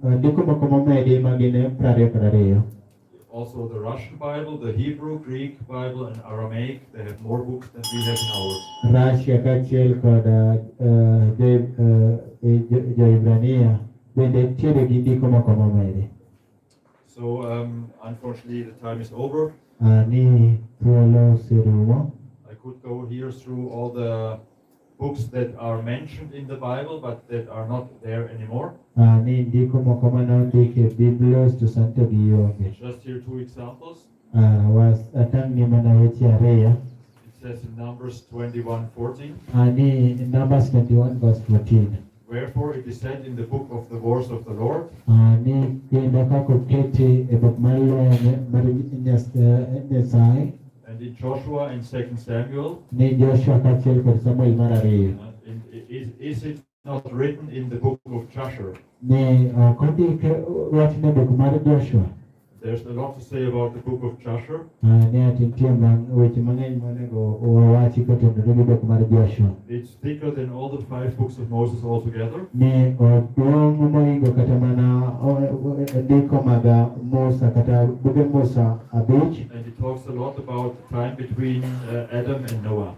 Speaker 2: ndiko moko momedi magin 20.
Speaker 1: Also the Russian Bible, the Hebrew, Greek Bible, and Aramaic, they have more books than we have in ours.
Speaker 2: Russia kaachiel kod jo-Ibrania bende nitiere gi ndiko moko momedi.
Speaker 1: So unfortunately, the time is over.
Speaker 2: Ni thuolo oserumo.
Speaker 1: I could go here through all the books that are mentioned in the Bible, but that are not there anymore.
Speaker 2: Ni ndiko moko manondik e Biblos to sani to gionge.
Speaker 1: Just here 2 examples.
Speaker 2: Atang'ni mana weche ariyo.
Speaker 1: It says in Numbers 21:14.
Speaker 2: Ni Numbers 21 verse 14.
Speaker 1: Wherefore it is said in the book of the wars of the Lord.
Speaker 2: Ni kendo kaka oketi e buk mar lweny mar Nyasaye.
Speaker 1: And in Joshua and 2 Samuel.
Speaker 2: Ni Joshua kaachiel kod Samuel mar ariyo.
Speaker 1: Is it not written in the book of Joshua?
Speaker 2: Ni kondik wachne buk mar Joshua.
Speaker 1: There's a lot to say about the book of Joshua.
Speaker 2: Ni ati nitie weche mang'eny monego wawachi kotenore gi buk mar Joshua.
Speaker 1: It's thicker than all the 5 books of Moses altogether.
Speaker 2: Ni oduong' mohingo kata mana ndiko mag Musa kata buge Musa 5.
Speaker 1: And it talks a lot about the time between Adam and Noah.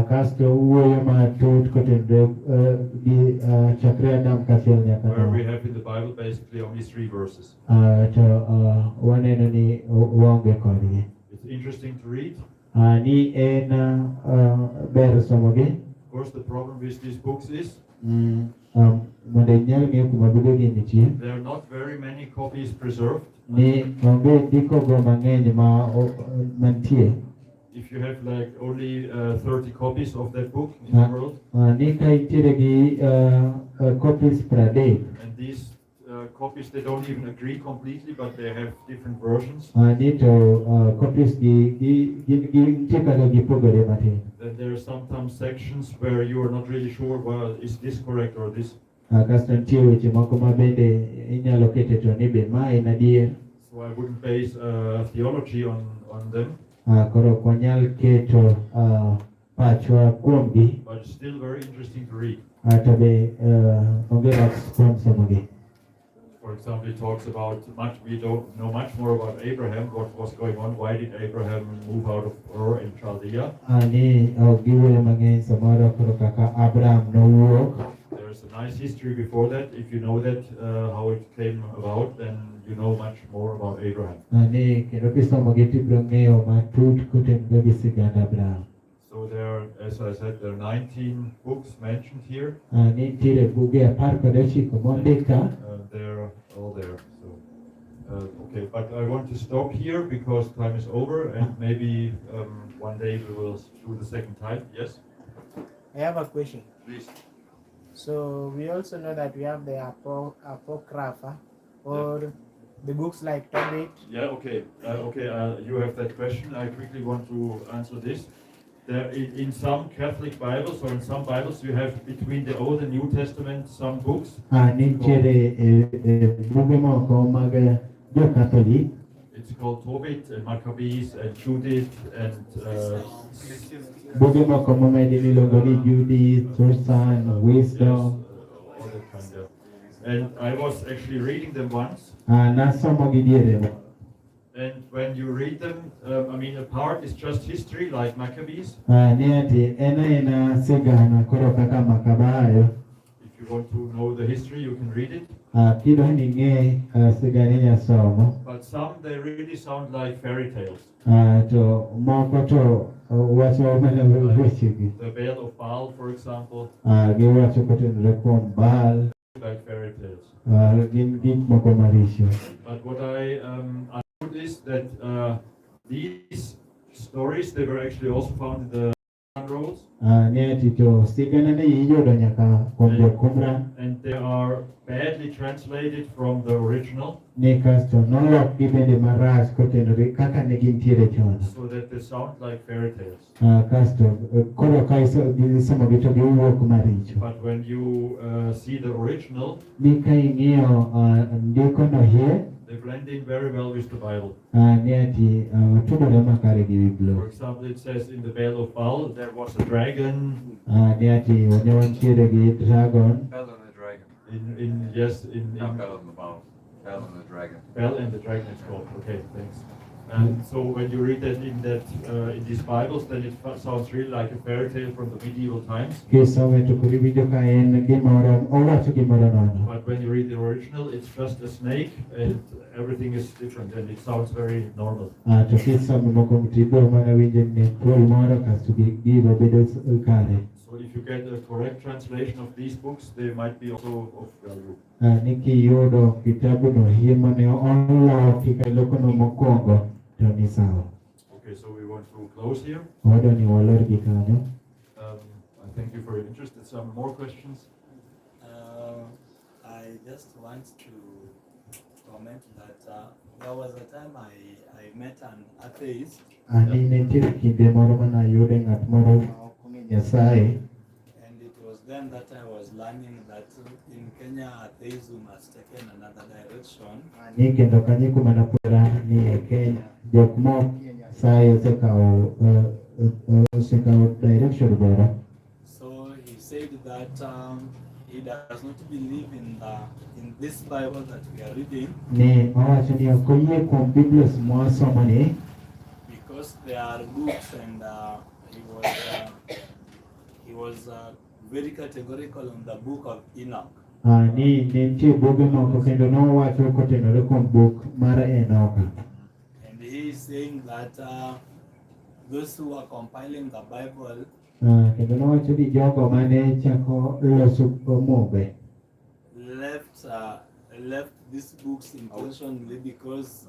Speaker 2: Kasto wuoyo matut kotenore gi chakre Adam kaachiel nyaka
Speaker 1: Where we
Speaker 2: Noah.
Speaker 1: have in the Bible basically only 3 verses.
Speaker 2: To waneno ni waonge kodgi.
Speaker 1: It's interesting to read.
Speaker 2: Ni en ber somogi.
Speaker 1: Of course, the problem with these books is
Speaker 2: Mondo inyal ng'eyo kuma bugegi nitie.
Speaker 1: there are not very many copies preserved.
Speaker 2: Ni onge ndikogo mang'eny mantie.
Speaker 1: If you have like only 30 copies of that book in the world,
Speaker 2: Ni ka intiere gi copies 30.
Speaker 1: and these copies, they don't even agree completely, but they have different versions.
Speaker 2: Ni to copies nitie kaka gipogore matin.
Speaker 1: Then there are sometimes sections where you are not really sure, well, is this correct or this?
Speaker 2: Kasto nitie weche moko ma bende inyalo kete to ni be ma en adier.
Speaker 1: So I wouldn't base theology on them.
Speaker 2: Koro ok wanyal keto pachwa kuomgi.
Speaker 1: But it's still very interesting to read.
Speaker 2: To be onge wach kuom somogi.
Speaker 1: For example, it talks about we don't know much more about Abraham, what was going on, why did Abraham move out of Ur in Chaldea.
Speaker 2: Ani giwuoyo mang'eny samoro koro kaka Abraham nowuok.
Speaker 1: There's a nice history before that. If you know that, how it came about, then you know much more about Abraham.
Speaker 2: Ani kendo kisomogi tibiro ng'eyo matut kotenore gi sigand Abraham.
Speaker 1: So there, as I said, there are 19 books mentioned here.
Speaker 2: Nitiere buge 19 mondika.
Speaker 1: They're all there. So, okay, but I want to stop here because time is over, and maybe one day we will do the second time. Yes?
Speaker 3: I have a question.
Speaker 1: Please.
Speaker 3: So we also know that we have the Apocrypha or the books like Tobit.
Speaker 1: Yeah, okay. You have that question. I quickly want to answer this. There, in some Catholic Bibles or in some Bibles, you have between the Old and New Testament some books.
Speaker 2: Nitiere buge moko mag jo-Catholic.
Speaker 1: It's called Tobit and Maccabees and Judith and
Speaker 2: Buge moko momedi miluongo ni Judith, Susan, Wisdom.
Speaker 1: yes, all that kind of. And I was actually reading them once.
Speaker 2: Nasomogi diere.
Speaker 1: And when you read them, a part is just history, like Maccabees.
Speaker 2: Ni ati ena sigana koro kaka Makabayo.
Speaker 1: If you want to know the history, you can read it.
Speaker 2: Kidwa ni ng'e sigana nyasomo.
Speaker 1: But some, they really sound like fairy tales.
Speaker 2: To moko to wacho mana wechegi.
Speaker 1: The Veil of Baal, for example,
Speaker 2: Giwacho kotenore kuom Baal.
Speaker 1: like fairy tales.
Speaker 2: Gin gik moko maricho.
Speaker 1: But what I understood is that these stories, they were actually also found in the rolls.
Speaker 2: Ni ati to sigana ni iyudo nyaka kuom jo-Qumran.
Speaker 1: And they are badly translated from the original,
Speaker 2: Ni kasto nolokgi bende marach kotenore kaka ne gintiere chon.
Speaker 1: so that they sound like fairy tales.
Speaker 2: Kasto koro ka isomogi to giwuok maricho.
Speaker 1: But when you see the original,
Speaker 2: Ni ka ing'iyo ndikono here,
Speaker 1: they blend in very well with the Bible.
Speaker 2: ni ati tudore makare gi
Speaker 1: For
Speaker 2: Biblia.
Speaker 1: example, it says in the Veil of Baal there was a dragon.
Speaker 2: Ni ati ne wantiere gi dragon.
Speaker 4: Bell and the Dragon.
Speaker 1: In
Speaker 4: Not Bell and the Bow. Bell and the Dragon.
Speaker 1: Bell and the Dragon is called. Okay, thanks. And so when you read that in these Bibles, then it sounds really like a fairy tale from the medieval times.
Speaker 2: Kisome to kuri winjo ka en gimoro owacho gimoro nono.
Speaker 1: But when you read the original, it's just a snake, and everything is different, and it sounds very normal.
Speaker 2: To kisome mokwongo tibiro mana winjo ni thuol moro kasto gigo bedo kare.
Speaker 1: So if you get a correct translation of these books, they might be also of value.
Speaker 2: Ni kiyudo kitabuno hie mane oloki kailokono mokwongo to ni sawa.
Speaker 1: Okay, so we want to close here.
Speaker 2: Odo ni walor gi kanyo.
Speaker 1: I thank you for your interest. Some more questions?
Speaker 5: I just want to comment that there was a time I met an atheist.
Speaker 2: Ani nitiere kinde moro mane ayude ng'at moro ma ok ong'e Nyasaye.
Speaker 5: And it was then that I was learning that in Kenya atheism has taken another direction.
Speaker 2: Ni kendo kanyo kuma napuonjra ni e Kenya jok mokie Nyasaye osekawo direction moro.
Speaker 5: So he said that he does not believe in this Bible that we are reading.
Speaker 2: Ni owacho ni ok oyie kuom Biblia mwasomo ni.
Speaker 5: Because there are books and he was very categorical on the book of Enoch.
Speaker 2: Ni nitie buge moko kendo nowacho kotenore kuom buk mar Enoka.
Speaker 5: And he is saying that those who are compiling the Bible
Speaker 2: Kendo nowacho ni jogo mane chako loso mobe
Speaker 5: left these books intentionally because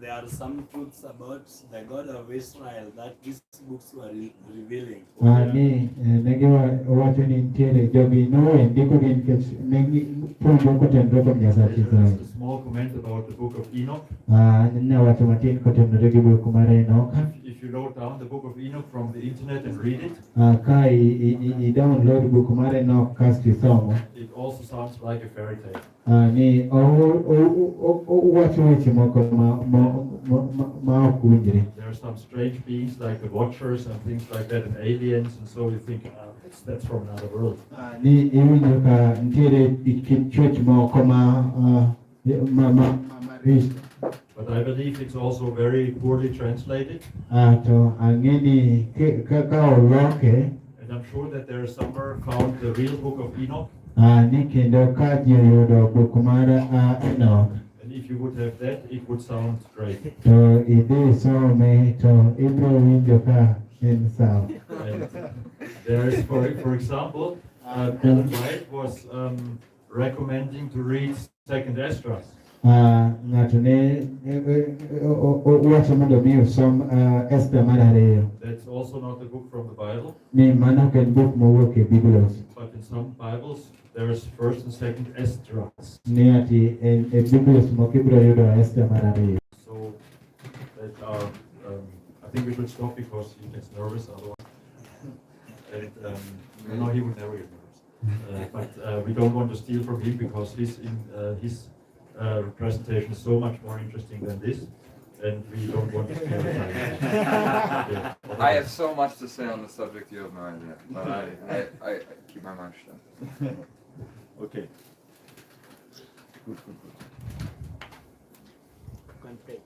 Speaker 5: there are some truths about the God of Israel that these books were revealing.
Speaker 2: Ni negiwacho ni nitiere jogi nowe ndikogi nikech ne puonjo kotenore kuom Nyasach Israel.
Speaker 1: A small comment about the book of Enoch.
Speaker 2: Nawacho matin kotenore gi buk mar Enoka.
Speaker 1: If you wrote down the book of Enoch from the internet and read it,
Speaker 2: Ka i-download buk mar Enoka kasto isomo.
Speaker 1: it also sounds like a fairy tale.
Speaker 2: Ni owacho weche moko ma ok winjre.
Speaker 1: There are some strange beings like the Watchers and things like that, and aliens, and so you think that's from another world.
Speaker 2: Ni iwinjo ka nitiere kit chwech moko maricho.
Speaker 1: But I believe it's also very poorly translated.
Speaker 2: To ang'eni ka oloke
Speaker 1: And I'm sure that there is somewhere found the real book of Enoch.
Speaker 2: ni kendo ka ji oyudo buk mar Enoch
Speaker 1: And if you would have that, it would sound great.
Speaker 2: to idhi some to ibiro winjo ka en sawa.
Speaker 1: And there is, for example, Ellen White was recommending to read Second Esdras.
Speaker 2: Ng'ato ne wacho mondo mi osom Esther mar ariyo
Speaker 1: That's also not a book from the Bible,
Speaker 2: ni mano ok en buk mowuok e Biblia,
Speaker 1: but in some Bibles there's First and Second Esdras.
Speaker 2: ni ati e Biblia moko ibiro yudo Esther mar ariyo.
Speaker 1: So that are, I think we should stop because he gets nervous otherwise. And I know he would never get nervous. But we don't want to steal from him because his presentation is so much more interesting than this, and we don't want to steal the time. Okay.
Speaker 4: I have so much to say on the subject, you have no idea. But I keep my mouth shut.
Speaker 1: Okay.
Speaker 3: Good. Conflict.